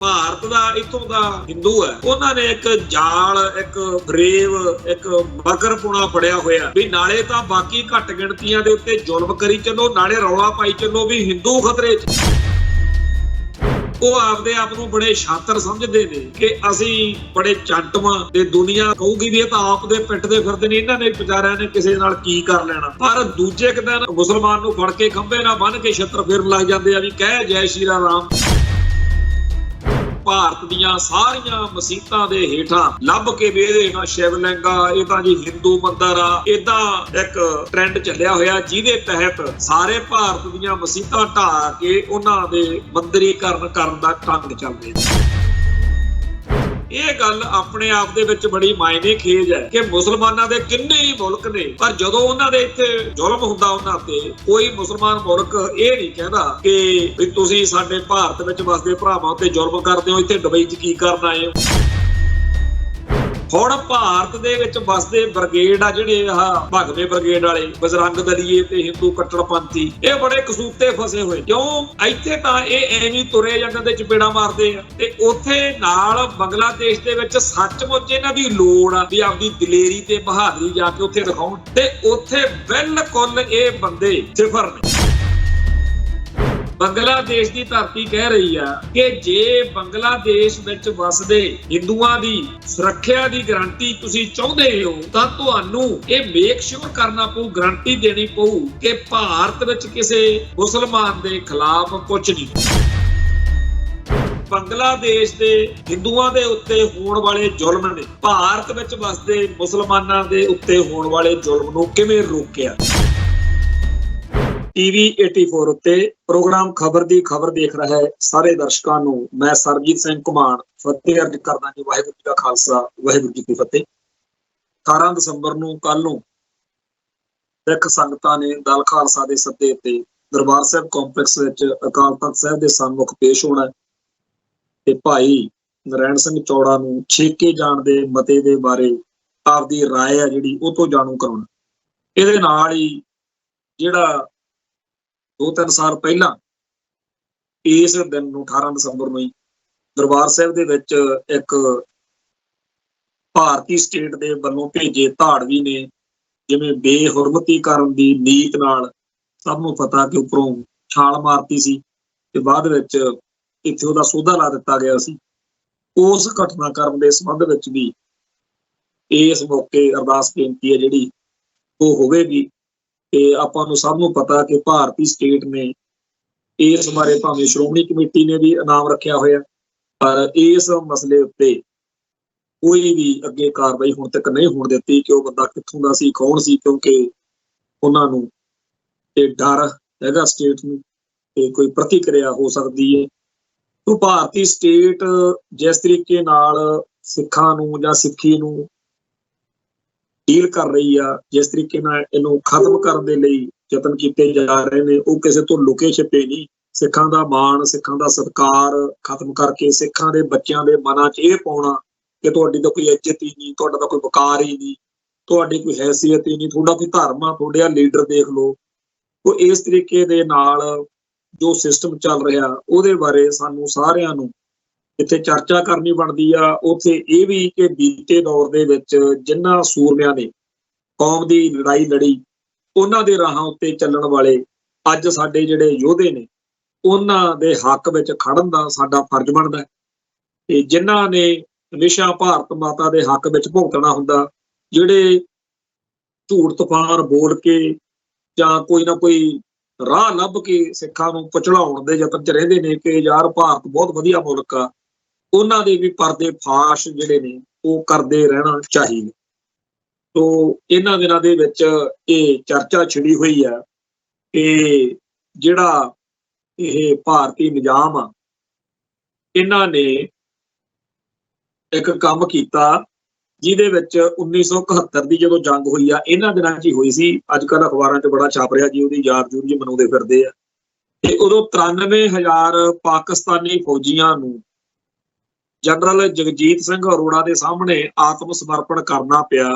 ਭਾਰਤ ਦਾ ਇੱਥੋਂ ਦਾ ਹਿੰਦੂ ਹੈ, ਉਹਨਾਂ ਨੇ ਇੱਕ ਜਾਲ, ਇੱਕ ਫਰੇਬ, ਇੱਕ ਮਗਰਪੁਣਾ ਫੜਿਆ ਹੋਇਆ ਵੀ ਨਾਲੇ ਤਾਂ ਬਾਕੀ ਘੱਟ ਗਿਣਤੀਆਂ ਦੇ ਉੱਤੇ ਜ਼ੁਲਮ ਕਰੀ ਚੱਲੋ, ਨਾਲੇ ਰੌਲਾ ਪਾਈ ਚੱਲੋ ਵੀ ਹਿੰਦੂ ਖਤਰੇ 'ਚ। ਉਹ ਆਪਦੇ ਆਪ ਨੂੰ ਬੜੇ ਸ਼ਾਤਰ ਸਮਝਦੇ ਨੇ ਕਿ ਅਸੀਂ ਬੜੇ ਚੰਟਵਾਂ ਤੇ ਦੁਨੀਆ ਕਹੂਗੀ ਵੀ ਇਹ ਤਾਂ ਆਪ ਦੇ ਪਿੱਟ ਦੇ ਫਿਰਦੇ ਨੇ, ਇਹਨਾਂ ਨੇ ਵਿਚਾਰਿਆਂ ਨੇ ਕਿਸੇ ਨਾਲ ਕੀ ਕਰ ਲੈਣਾ। ਪਰ ਦੂਜੇ ਦਿਨ ਮੁਸਲਮਾਨ ਨੂੰ ਫੜ ਕੇ ਖੰਭੇ ਨਾਲ ਬੰਨ੍ਹ ਕੇ ਛੱਤਰ ਫੇਰਨ ਲੱਗ ਜਾਂਦੇ ਆ ਵੀ ਕਹਿ ਜੈ ਸ਼੍ਰੀ ਰਾਮ। ਭਾਰਤ ਦੀਆਂ ਸਾਰੀਆਂ ਮਸੀਤਾਂ ਦੇ ਹੇਠਾਂ ਲੱਭ ਕੇ ਵੀ ਇਹਦੇ ਨਾਲ ਸ਼ਿਵਲਿੰਗ ਆ, ਇਹ ਤਾਂ ਜੀ ਹਿੰਦੂ ਮੰਦਰ ਆ। ਏਦਾਂ ਇੱਕ ਟ੍ਰੈਂਡ ਚੱਲਿਆ ਹੋਇਆ ਜਿਹਦੇ ਤਹਿਤ ਸਾਰੇ ਭਾਰਤ ਦੀਆਂ ਮਸੀਤਾਂ ਢਾਹ ਕੇ ਉਹਨਾਂ ਦੇ ਮੰਦਰੀਕਰਨ ਕਰਨ ਦਾ ਢੰਗ ਚੱਲ ਰਿਹਾ। ਇਹ ਗੱਲ ਆਪਣੇ ਆਪ ਦੇ ਵਿੱਚ ਬੜੀ ਮਾਇਨੇ ਖੇਜ ਹੈ ਕਿ ਮੁਸਲਮਾਨਾਂ ਦੇ ਕਿੰਨੇ ਹੀ ਮੁਲਕ ਨੇ, ਪਰ ਜਦੋਂ ਉਹਨਾਂ ਦੇ ਇੱਥੇ ਜ਼ੁਲਮ ਹੁੰਦਾ ਉਹਨਾਂ ਤੇ, ਕੋਈ ਮੁਸਲਮਾਨ ਮੁਲਕ ਇਹ ਨਹੀਂ ਕਹਿੰਦਾ ਕਿ ਵੀ ਤੁਸੀਂ ਸਾਡੇ ਭਾਰਤ ਵਿੱਚ ਵਸਦੇ ਭਰਾਵਾਂ ਉੱਤੇ ਜ਼ੁਲਮ ਕਰਦੇ ਹੋ, ਇੱਥੇ ਦੁਬਈ 'ਚ ਕੀ ਕਰਨ ਆਏ ਹੋ। ਹੁਣ ਭਾਰਤ ਦੇ ਵਿੱਚ ਵਸਦੇ ਬ੍ਰਿਗੇਡ ਆ ਜਿਹੜੇ ਆਹ ਭਗਵੇਂ ਬ੍ਰਿਗੇਡ ਵਾਲੇ, ਬਜਰੰਗ ਦਲੀਏ ਤੇ ਹਿੰਦੂ ਕੱਟੜਪੰਥੀ, ਇਹ ਬੜੇ ਕਸੂਤੇ ਫਸੇ ਹੋਏ। ਕਿਉਂ? ਇੱਥੇ ਤਾਂ ਇਹ ਐਵੇਂ ਤੁਰੇ ਜਾਂਦੇ ਤੇ ਚਪੇੜਾ ਮਾਰਦੇ ਆ, ਤੇ ਉੱਥੇ ਨਾਲ ਬੰਗਲਾਦੇਸ਼ ਦੇ ਵਿੱਚ ਸੱਚਮੁੱਚ ਇਹਨਾਂ ਦੀ ਲੋੜ ਆ ਵੀ ਆਪਦੀ ਦਲੇਰੀ ਤੇ ਬਹਾਦਰੀ ਜਾ ਕੇ ਉੱਥੇ ਦਿਖਾਉਣ, ਤੇ ਉੱਥੇ ਬਿਲਕੁਲ ਇਹ ਬੰਦੇ ਸਿਫਰ ਨੇ। ਬੰਗਲਾਦੇਸ਼ ਦੀ ਧਰਤੀ ਕਹਿ ਰਹੀ ਆ ਕਿ ਜੇ ਬੰਗਲਾਦੇਸ਼ ਵਿੱਚ ਵਸਦੇ ਹਿੰਦੂਆਂ ਦੀ ਸੁਰੱਖਿਆ ਦੀ ਗਾਰੰਟੀ ਤੁਸੀਂ ਚਾਹੁੰਦੇ ਹੋ ਤਾਂ ਤੁਹਾਨੂੰ ਇਹ ਮੇਕ ਸ਼ੋਰ ਕਰਨਾ ਪਊ, ਗਾਰੰਟੀ ਦੇਣੀ ਪਊ ਕਿ ਭਾਰਤ ਵਿੱਚ ਕਿਸੇ ਮੁਸਲਮਾਨ ਦੇ ਖਿਲਾਫ ਕੁਝ ਨਹੀਂ। ਬੰਗਲਾਦੇਸ਼ ਦੇ ਹਿੰਦੂਆਂ ਦੇ ਉੱਤੇ ਹੋਣ ਵਾਲੇ ਜ਼ੁਲਮ ਨੇ ਭਾਰਤ ਵਿੱਚ ਵਸਦੇ ਮੁਸਲਮਾਨਾਂ ਦੇ ਉੱਤੇ ਹੋਣ ਵਾਲੇ ਜ਼ੁਲਮ ਨੂੰ ਕਿਵੇਂ ਰੋਕਿਆ। ਟੀਵੀ 84 ਉੱਤੇ ਪ੍ਰੋਗਰਾਮ ਖਬਰ ਦੀ ਖਬਰ ਦੇਖ ਰਿਹਾ ਹੈ ਸਾਰੇ ਦਰਸ਼ਕਾਂ ਨੂੰ ਮੈਂ ਸਰਬਜੀਤ ਸਿੰਘ ਘੁਮਾਣ ਫਤਿਹ ਅਰਜ਼ ਕਰਦਾ ਜੀ। ਵਾਹਿਗੁਰੂ ਜੀ ਦਾ ਖਾਲਸਾ, ਵਾਹਿਗੁਰੂ ਜੀ ਕੀ ਫਤਿਹ। 18 ਦਸੰਬਰ ਨੂੰ ਕੱਲ ਨੂੰ ਸਿੱਖ ਸੰਗਤਾਂ ਨੇ ਦਲ ਖਾਲਸਾ ਦੇ ਸੱਦੇ ਤੇ ਦਰਬਾਰ ਸਾਹਿਬ ਕੰਪਲੈਕਸ ਵਿੱਚ ਅਕਾਲ ਤਖ਼ਤ ਸਾਹਿਬ ਦੇ ਸਨਮੁਖ ਪੇਸ਼ ਹੋਣਾ ਤੇ ਭਾਈ ਨਰੈਣ ਸਿੰਘ ਚੌੜਾ ਨੂੰ ਛੇਕੇ ਜਾਣ ਦੇ ਮਤੇ ਦੇ ਬਾਰੇ ਆਪਦੀ ਰਾਏ ਆ ਜਿਹੜੀ ਉਹ ਤੋਂ ਜਾਣੂ ਕਰਾਉਣਾ। ਇਹਦੇ ਨਾਲ ਹੀ ਜਿਹੜਾ 2-3 ਸਾਲ ਪਹਿਲਾਂ ਇਸ ਦਿਨ ਨੂੰ 18 ਦਸੰਬਰ ਨੂੰ ਹੀ ਦਰਬਾਰ ਸਾਹਿਬ ਦੇ ਵਿੱਚ ਇੱਕ ਭਾਰਤੀ ਸਟੇਟ ਦੇ ਵੱਲੋਂ ਭੇਜੇ ਧਾੜਵੀ ਨੇ ਜਿਵੇਂ ਬੇਹੁਰਮਤੀ ਕਰਨ ਦੀ ਨੀਤ ਨਾਲ, ਸਭ ਨੂੰ ਪਤਾ ਕਿ ਉੱਪਰੋਂ ਛਾਲ ਮਾਰਤੀ ਸੀ ਤੇ ਬਾਅਦ ਵਿੱਚ ਇੱਥੇ ਉਹਦਾ ਸੋਧਾ ਲਾ ਦਿੱਤਾ ਗਿਆ ਸੀ। ਉਸ ਘਟਨਾਕ੍ਰਮ ਦੇ ਸੰਬੰਧ ਵਿੱਚ ਵੀ ਇਸ ਮੌਕੇ ਅਰਦਾਸ ਬੇਨਤੀ ਹੈ ਜਿਹੜੀ ਉਹ ਹੋਵੇਗੀ। ਤੇ ਆਪਾਂ ਨੂੰ ਸਭ ਨੂੰ ਪਤਾ ਕਿ ਭਾਰਤੀ ਸਟੇਟ ਨੇ ਇਸ ਬਾਰੇ ਭਾਵੇਂ ਸ਼੍ਰੋਮਣੀ ਕਮੇਟੀ ਨੇ ਵੀ ਇਨਾਮ ਰੱਖਿਆ ਹੋਇਆ, ਪਰ ਇਸ ਮਸਲੇ ਉੱਤੇ ਕੋਈ ਵੀ ਅੱਗੇ ਕਾਰਵਾਈ ਹੁਣ ਤੱਕ ਨਹੀਂ ਹੋਣ ਦਿੱਤੀ ਕਿ ਉਹ ਬੰਦਾ ਕਿੱਥੋਂ ਦਾ ਸੀ, ਕੌਣ ਸੀ, ਕਿਉਂਕਿ ਉਹਨਾਂ ਨੂੰ ਤੇ ਡਰ ਹੈਗਾ ਸਟੇਟ ਨੂੰ ਤੇ ਕੋਈ ਪ੍ਰਤੀਕਿਰਿਆ ਹੋ ਸਕਦੀ ਹੈ। ਤਾਂ ਭਾਰਤੀ ਸਟੇਟ ਜਿਸ ਤਰੀਕੇ ਨਾਲ ਸਿੱਖਾਂ ਨੂੰ ਜਾਂ ਸਿੱਖੀ ਨੂੰ ਡੀਲ ਕਰ ਰਹੀ ਆ, ਜਿਸ ਤਰੀਕੇ ਨਾਲ ਇਹਨੂੰ ਖਤਮ ਕਰਨ ਦੇ ਲਈ ਯਤਨ ਕੀਤੇ ਜਾ ਰਹੇ ਨੇ, ਉਹ ਕਿਸੇ ਤੋਂ ਲੁਕੇ ਛਿਪੇ ਨਹੀਂ। ਸਿੱਖਾਂ ਦਾ ਮਾਣ, ਸਿੱਖਾਂ ਦਾ ਸਤਿਕਾਰ ਖਤਮ ਕਰਕੇ ਸਿੱਖਾਂ ਦੇ ਬੱਚਿਆਂ ਦੇ ਮਨਾਂ 'ਚ ਇਹ ਪਾਉਣਾ ਕਿ ਤੁਹਾਡੀ ਤਾਂ ਕੋਈ ਇੱਜ਼ਤ ਹੀ ਨਹੀਂ, ਤੁਹਾਡਾ ਤਾਂ ਕੋਈ ਵਕਾਰ ਹੀ ਨਹੀਂ, ਤੁਹਾਡੀ ਕੋਈ ਹੈਸੀਅਤ ਹੀ ਨਹੀਂ, ਤੁਹਾਡਾ ਕੋਈ ਧਰਮ ਆ, ਤੁਹਾਡੇ ਆ ਲੀਡਰ ਦੇਖ ਲਓ। ਉਹ ਇਸ ਤਰੀਕੇ ਦੇ ਨਾਲ ਜੋ ਸਿਸਟਮ ਚੱਲ ਰਿਹਾ ਉਹਦੇ ਬਾਰੇ ਸਾਨੂੰ ਸਾਰਿਆਂ ਨੂੰ ਇੱਥੇ ਚਰਚਾ ਕਰਨੀ ਬਣਦੀ ਆ। ਉੱਥੇ ਇਹ ਵੀ ਕਿ ਬੀਤੇ ਦੌਰ ਦੇ ਵਿੱਚ ਜਿਨ੍ਹਾਂ ਸੂਰਮਿਆਂ ਨੇ ਕੌਮ ਦੀ ਲੜਾਈ ਲੜੀ, ਉਹਨਾਂ ਦੇ ਰਾਹਾਂ ਉੱਤੇ ਚੱਲਣ ਵਾਲੇ ਅੱਜ ਸਾਡੇ ਜਿਹੜੇ ਯੋਧੇ ਨੇ, ਉਹਨਾਂ ਦੇ ਹੱਕ ਵਿੱਚ ਖੜਨ ਦਾ ਸਾਡਾ ਫਰਜ਼ ਬਣਦਾ। ਤੇ ਜਿਨ੍ਹਾਂ ਨੇ ਹਮੇਸ਼ਾ ਭਾਰਤ ਮਾਤਾ ਦੇ ਹੱਕ ਵਿੱਚ ਭੁਗਤਣਾ ਹੁੰਦਾ, ਜਿਹੜੇ ਝੂਠ ਤੂਫਾਨ ਬੋਲ ਕੇ ਜਾਂ ਕੋਈ ਨਾ ਕੋਈ ਰਾਹ ਲੱਭ ਕੇ ਸਿੱਖਾਂ ਨੂੰ ਪਛੜਾਉਣ ਦੇ ਯਤਨ 'ਚ ਰਹਿੰਦੇ ਨੇ ਕਿ ਯਾਰ ਭਾਰਤ ਬਹੁਤ ਵਧੀਆ ਮੁਲਕ ਆ, ਉਹਨਾਂ ਦੇ ਵੀ ਪਰਦੇ ਫਾਸ਼ ਜਿਹੜੇ ਨੇ ਉਹ ਕਰਦੇ ਰਹਿਣਾ ਚਾਹੀਦਾ। ਤੋ ਇਹਨਾਂ ਦਿਨਾਂ ਦੇ ਵਿੱਚ ਇਹ ਚਰਚਾ ਛਿੜੀ ਹੋਈ ਆ ਕਿ ਜਿਹੜਾ ਇਹ ਭਾਰਤੀ ਨਿਜ਼ਾਮ ਆ, ਇਹਨਾਂ ਨੇ ਇੱਕ ਕੰਮ ਕੀਤਾ ਜਿਹਦੇ ਵਿੱਚ 1971 ਦੀ ਜਦੋਂ ਜੰਗ ਹੋਈ ਆ, ਇਹਨਾਂ ਦਿਨਾਂ 'ਚ ਹੀ ਹੋਈ ਸੀ। ਅੱਜ ਕੱਲ੍ਹ ਅਖਬਾਰਾਂ 'ਚ ਬੜਾ ਛਾਪ ਰਿਹਾ ਜੀ, ਉਹਦੀ ਯਾਦ ਜੂਰੀ ਮਨਾਉਂਦੇ ਫਿਰਦੇ ਆ। ਤੇ ਉਦੋਂ 93,000 ਪਾਕਿਸਤਾਨੀ ਫੌਜੀਆਂ ਨੂੰ ਜਨਰਲ ਜਗਜੀਤ ਸਿੰਘ ਅਰੋੜਾ ਦੇ ਸਾਹਮਣੇ ਆਤਮ ਸਮਰਪਣ ਕਰਨਾ ਪਿਆ।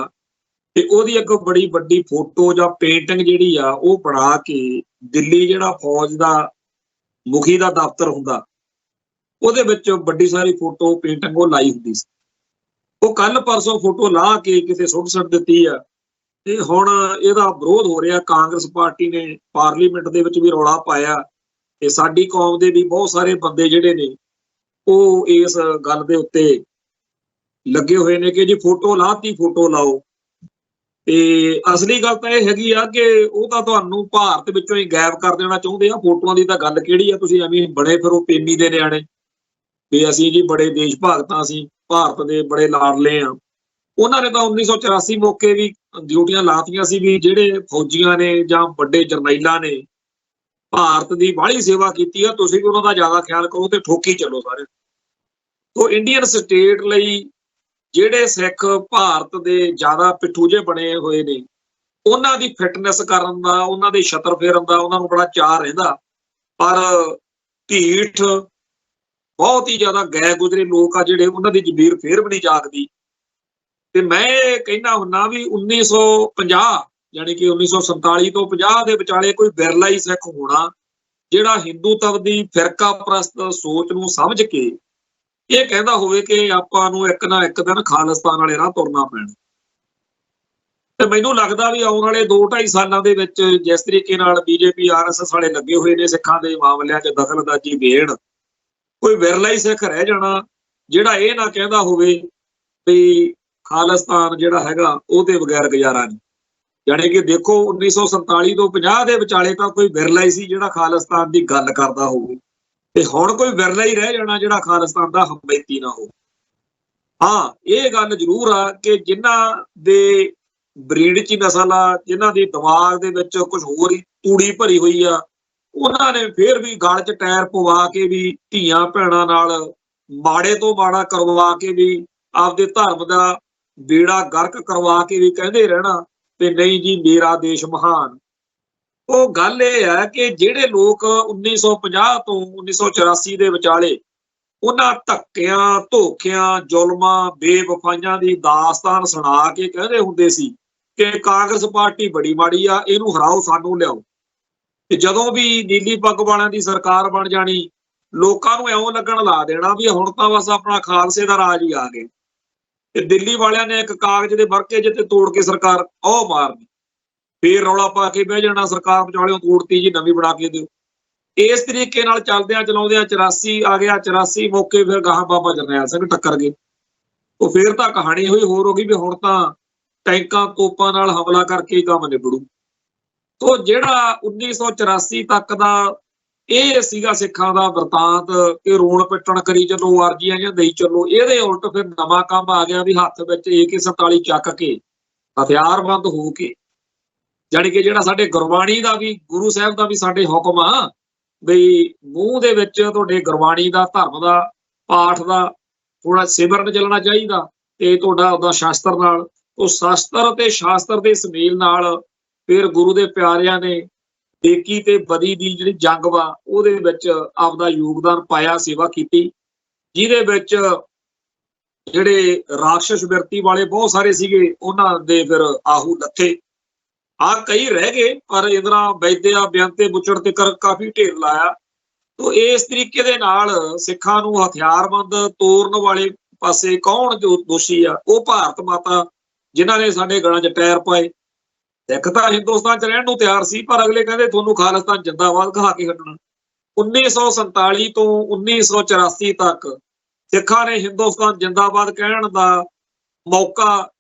ਤੇ ਉਹਦੀ ਇੱਕ ਬੜੀ ਵੱਡੀ ਫੋਟੋ ਜਾਂ ਪੇਂਟਿੰਗ ਜਿਹੜੀ ਆ ਉਹ ਬਣਾ ਕੇ ਦਿੱਲੀ ਜਿਹੜਾ ਫੌਜ ਦਾ ਮੁਖੀ ਦਾ ਦਫ਼ਤਰ ਹੁੰਦਾ ਉਹਦੇ ਵਿੱਚ ਵੱਡੀ ਸਾਰੀ ਫੋਟੋ ਪੇਂਟਿੰਗ ਉਹ ਲਾਈ ਹੁੰਦੀ ਸੀ। ਉਹ ਕੱਲ ਪਰਸੋਂ ਫੋਟੋ ਲਾ ਕੇ ਕਿਤੇ ਸੁੱਟ ਦਿੱਤੀ ਆ ਤੇ ਹੁਣ ਇਹਦਾ ਵਿਰੋਧ ਹੋ ਰਿਹਾ। ਕਾਂਗਰਸ ਪਾਰਟੀ ਨੇ ਪਾਰਲੀਮੈਂਟ ਦੇ ਵਿੱਚ ਵੀ ਰੌਲਾ ਪਾਇਆ ਤੇ ਸਾਡੀ ਕੌਮ ਦੇ ਵੀ ਬਹੁਤ ਸਾਰੇ ਬੰਦੇ ਜਿਹੜੇ ਨੇ ਉਹ ਇਸ ਗੱਲ ਦੇ ਉੱਤੇ ਲੱਗੇ ਹੋਏ ਨੇ ਕਿ ਜੀ ਫੋਟੋ ਲਾਤੀ, ਫੋਟੋ ਲਾਓ। ਤੇ ਅਸਲੀ ਗੱਲ ਤਾਂ ਇਹ ਹੈਗੀ ਆ ਕਿ ਉਹ ਤਾਂ ਤੁਹਾਨੂੰ ਭਾਰਤ ਵਿੱਚੋਂ ਹੀ ਗਾਇਬ ਕਰ ਦੇਣਾ ਚਾਹੁੰਦੇ ਆ। ਫੋਟੋਆਂ ਦੀ ਤਾਂ ਗੱਲ ਕਿਹੜੀ ਆ, ਤੁਸੀਂ ਐਵੇਂ ਬੜੇ ਫਿਰ ਉਹ ਪੇਮੀ ਦੇ ਨਿਆਣੇ ਵੀ ਅਸੀਂ ਜੀ ਬੜੇ ਦੇਸ਼ ਭਗਤਾਂ, ਅਸੀਂ ਭਾਰਤ ਦੇ ਬੜੇ ਲਾਡਲੇ ਆ। ਉਹਨਾਂ ਨੇ ਤਾਂ 1984 ਮੌਕੇ ਵੀ ਡਿਊਟੀਆਂ ਲਾਤੀਆਂ ਸੀ ਵੀ ਜਿਹੜੇ ਫੌਜੀਆਂ ਨੇ ਜਾਂ ਵੱਡੇ ਜਰਨੈਲਾਂ ਨੇ ਭਾਰਤ ਦੀ ਬਾਹਲੀ ਸੇਵਾ ਕੀਤੀ ਆ, ਤੁਸੀਂ ਵੀ ਉਹਨਾਂ ਦਾ ਜ਼ਿਆਦਾ ਖਿਆਲ ਕਰੋ ਤੇ ਠੋਕੀ ਚੱਲੋ ਸਾਰੇ। ਤੋ ਇੰਡੀਅਨ ਸਟੇਟ ਲਈ ਜਿਹੜੇ ਸਿੱਖ ਭਾਰਤ ਦੇ ਜ਼ਿਆਦਾ ਪਿੱਠੂ ਜਿਹੇ ਬਣੇ ਹੋਏ ਨੇ, ਉਹਨਾਂ ਦੀ ਫਿਟਨੈਸ ਕਰਨ ਦਾ, ਉਹਨਾਂ ਦੇ ਛਤਰ ਫੇਰਨ ਦਾ ਉਹਨਾਂ ਨੂੰ ਬੜਾ ਚਾਅ ਰਹਿੰਦਾ। ਪਰ ਢੀਠ ਬਹੁਤ ਹੀ ਜ਼ਿਆਦਾ ਗਏ ਗੁਜ਼ਰੇ ਲੋਕ ਆ ਜਿਹੜੇ, ਉਹਨਾਂ ਦੀ ਜ਼ਮੀਰ ਫੇਰ ਵੀ ਨਹੀਂ ਜਾਗਦੀ। ਤੇ ਮੈਂ ਇਹ ਕਹਿੰਦਾ ਹੁੰਦਾ ਵੀ 1950 ਯਾਨੀ ਕਿ 1947 ਤੋਂ 50 ਦੇ ਵਿਚਾਲੇ ਕੋਈ ਵਿਰਲਾ ਹੀ ਸਿੱਖ ਹੋਣਾ ਜਿਹੜਾ ਹਿੰਦੂਤਵ ਦੀ ਫਿਰਕਾ ਪ੍ਰਸਤ ਸੋਚ ਨੂੰ ਸਮਝ ਕੇ ਇਹ ਕਹਿੰਦਾ ਹੋਵੇ ਕਿ ਆਪਾਂ ਨੂੰ ਇੱਕ ਨਾ ਇੱਕ ਦਿਨ ਖਾਲਿਸਤਾਨ ਵਾਲੇ ਰਾਹ ਤੁਰਨਾ ਪੈਣਾ। ਤੇ ਮੈਨੂੰ ਲੱਗਦਾ ਵੀ ਆਉਣ ਵਾਲੇ 2-2.5 ਸਾਲਾਂ ਦੇ ਵਿੱਚ ਜਿਸ ਤਰੀਕੇ ਨਾਲ ਬੀਜੇਪੀ RSS ਵਾਲੇ ਲੱਗੇ ਹੋਏ ਨੇ ਸਿੱਖਾਂ ਦੇ ਮਾਮਲਿਆਂ 'ਚ ਦਖਲਅੰਦਾਜ਼ੀ ਦੇਣ, ਕੋਈ ਵਿਰਲਾ ਹੀ ਸਿੱਖ ਰਹਿ ਜਾਣਾ ਜਿਹੜਾ ਇਹ ਨਾ ਕਹਿੰਦਾ ਹੋਵੇ ਵੀ ਖਾਲਿਸਤਾਨ ਜਿਹੜਾ ਹੈਗਾ ਉਹਦੇ ਬਗੈਰ ਗੁਜ਼ਾਰਾ ਨਹੀਂ। ਜਾਣੀ ਕਿ ਦੇਖੋ 1947 ਤੋਂ 50 ਦੇ ਵਿਚਾਲੇ ਤਾਂ ਕੋਈ ਵਿਰਲਾ ਹੀ ਸੀ ਜਿਹੜਾ ਖਾਲਿਸਤਾਨ ਦੀ ਗੱਲ ਕਰਦਾ ਹੋਵੇ, ਤੇ ਹੁਣ ਕੋਈ ਵਿਰਲਾ ਹੀ ਰਹਿ ਜਾਣਾ ਜਿਹੜਾ ਖਾਲਿਸਤਾਨ ਦਾ ਹਮੈਤੀ ਨਾ ਹੋਵੇ। ਹਾਂ, ਇਹ ਗੱਲ ਜ਼ਰੂਰ ਆ ਕਿ ਜਿਨ੍ਹਾਂ ਦੇ ਬਰੀਡ 'ਚ ਨਸਲ ਆ, ਜਿਨ੍ਹਾਂ ਦੀ ਦਿਮਾਗ ਦੇ ਵਿੱਚ ਕੁਝ ਹੋਰ ਹੀ ਤੂੜੀ ਭਰੀ ਹੋਈ ਆ, ਉਹਨਾਂ ਨੇ ਫੇਰ ਵੀ ਗਲ 'ਚ ਟਾਇਰ ਪਵਾ ਕੇ ਵੀ ਧੀਆਂ ਭੈਣਾਂ ਨਾਲ ਮਾੜੇ ਤੋਂ ਮਾੜਾ ਕਰਵਾ ਕੇ ਵੀ ਆਪਦੇ ਧਰਮ ਦਾ ਬੇੜਾ ਗਰਕ ਕਰਵਾ ਕੇ ਵੀ ਕਹਿੰਦੇ ਰਹਿਣਾ ਤੇ ਨਹੀਂ ਜੀ ਮੇਰਾ ਦੇਸ਼ ਮਹਾਨ। ਉਹ ਗੱਲ ਇਹ ਹੈ ਕਿ ਜਿਹੜੇ ਲੋਕ 1950 ਤੋਂ 1984 ਦੇ ਵਿਚਾਲੇ ਉਹਨਾਂ ਧੱਕਿਆਂ, ਧੋਖਿਆਂ, ਜ਼ੁਲਮਾਂ, ਬੇਵਫਾਈਆਂ ਦੀ ਦਾਸਤਾਨ ਸੁਣਾ ਕੇ ਕਹਿੰਦੇ ਹੁੰਦੇ ਸੀ ਕਿ ਕਾਂਗਰਸ ਪਾਰਟੀ ਬੜੀ ਮਾੜੀ ਆ, ਇਹਨੂੰ ਹਰਾਓ, ਸਾਨੂੰ ਲਿਆਓ। ਤੇ ਜਦੋਂ ਵੀ ਨੀਲੀ ਪੱਗ ਵਾਲਿਆਂ ਦੀ ਸਰਕਾਰ ਬਣ ਜਾਣੀ, ਲੋਕਾਂ ਨੂੰ ਇਉਂ ਲੱਗਣ ਲਾ ਦੇਣਾ ਵੀ ਹੁਣ ਤਾਂ ਬਸ ਆਪਣਾ ਖਾਲਸੇ ਦਾ ਰਾਜ ਹੀ ਆ ਗਏ। ਤੇ ਦਿੱਲੀ ਵਾਲਿਆਂ ਨੇ ਇੱਕ ਕਾਗਜ਼ ਦੇ ਵਰਕੇ ਜਿੱਤੇ ਤੋੜ ਕੇ ਸਰਕਾਰ ਉਹ ਮਾਰਨੀ, ਫੇਰ ਰੌਲਾ ਪਾ ਕੇ ਬਹਿ ਜਾਣਾ ਸਰਕਾਰ ਵਿਚਾਲਿਓਂ ਤੋੜਤੀ ਜੀ, ਨਵੀਂ ਬਣਾ ਕੇ ਦਿਓ। ਇਸ ਤਰੀਕੇ ਨਾਲ ਚੱਲਦਿਆਂ ਚਲਾਉਂਦਿਆਂ 84 ਆ ਗਿਆ। 84 ਮੌਕੇ ਫਿਰ ਗਾਹਾਂ ਬਾਬਾ ਜਰਨੈਲ ਸਿੰਘ ਟੱਕਰ ਗਏ। ਉਹ ਫੇਰ ਤਾਂ ਕਹਾਣੀ ਹੋਈ ਹੋਰ ਹੋ ਗਈ ਵੀ ਹੁਣ ਤਾਂ ਟੈਂਕਾਂ ਤੋਪਾਂ ਨਾਲ ਹਮਲਾ ਕਰਕੇ ਹੀ ਕੰਮ ਨਿਬੜੂ। ਤੋ ਜਿਹੜਾ 1984 ਤੱਕ ਦਾ ਇਹ ਸੀਗਾ ਸਿੱਖਾਂ ਦਾ ਵਰਤਾਂਤ ਕਿ ਰੋਣ ਪਿੱਟਣ ਕਰੀ ਚੱਲੋ, ਅਰਜ਼ੀਆਂ ਜਾਂ ਦੇਈ ਚੱਲੋ, ਇਹਦੇ ਉਲਟ ਫਿਰ ਨਵਾਂ ਕੰਮ ਆ ਗਿਆ ਵੀ ਹੱਥ ਵਿੱਚ AK-47 ਚੱਕ ਕੇ ਹਥਿਆਰਬੰਦ ਹੋ ਕੇ, ਜਾਣੀ ਕਿ ਜਿਹੜਾ ਸਾਡੇ ਗੁਰਬਾਣੀ ਦਾ ਵੀ, ਗੁਰੂ ਸਾਹਿਬ ਦਾ ਵੀ ਸਾਡੇ ਹੁਕਮ ਆ ਬਈ ਮੂੰਹ ਦੇ ਵਿੱਚ ਤੁਹਾਡੇ ਗੁਰਬਾਣੀ ਦਾ, ਧਰਮ ਦਾ, ਪਾਠ ਦਾ ਥੋੜਾ ਸਿਮਰਨ ਚੱਲਣਾ ਚਾਹੀਦਾ ਤੇ ਤੁਹਾਡਾ ਉਹਦਾ ਸ਼ਾਸਤਰ ਨਾਲ, ਉਹ ਸ਼ਾਸਤਰ ਤੇ ਸ਼ਾਸਤਰ ਦੇ ਸੁਮੇਲ ਨਾਲ ਫਿਰ ਗੁਰੂ ਦੇ ਪਿਆਰਿਆਂ ਨੇ ਏਕੀ ਤੇ ਬਦੀ ਦੀ ਜਿਹੜੀ ਜੰਗ ਵਾ ਉਹਦੇ ਵਿੱਚ ਆਪਦਾ ਯੋਗਦਾਨ ਪਾਇਆ, ਸੇਵਾ ਕੀਤੀ, ਜਿਹਦੇ ਵਿੱਚ ਜਿਹੜੇ ਰਾਖਸ਼ ਬਿਰਤੀ ਵਾਲੇ ਬਹੁਤ ਸਾਰੇ ਸੀਗੇ ਉਹਨਾਂ ਦੇ ਫਿਰ ਆਹੂ ਲੱਥੇ। ਕਈ ਰਹਿ ਗਏ ਪਰ ਇੰਦਰਾ ਵੈਦਿਆ ਬੇਅੰਤੇ ਬੁੱਚੜ ਤੇ ਕਾਫੀ ਢੇਰ ਲਾਇਆ। ਤੋ ਇਸ ਤਰੀਕੇ ਦੇ ਨਾਲ ਸਿੱਖਾਂ ਨੂੰ ਹਥਿਆਰਬੰਦ ਤੋੜਨ ਵਾਲੇ ਪਾਸੇ ਕੌਣ ਜੋ ਦੋਸ਼ੀ ਆ? ਉਹ ਭਾਰਤ ਮਾਤਾ ਜਿਨ੍ਹਾਂ ਨੇ ਸਾਡੇ ਗਲਾਂ 'ਚ ਟਾਇਰ ਪਾਏ। ਸਿੱਖ ਤਾਂ ਹਿੰਦੁਸਤਾਨ 'ਚ ਰਹਿਣ ਨੂੰ ਤਿਆਰ ਸੀ ਪਰ ਅਗਲੇ ਕਹਿੰਦੇ ਤੁਹਾਨੂੰ ਖਾਲਿਸਤਾਨ ਜਿੰਦਾਬਾਦ ਕਹਾ ਕੇ ਹਟਣਾ। 1947 ਤੋਂ 1984 ਤੱਕ ਸਿੱਖਾਂ ਨੇ ਹਿੰਦੁਸਤਾਨ ਜਿੰਦਾਬਾਦ ਕਹਿਣ ਦਾ ਮੌਕਾ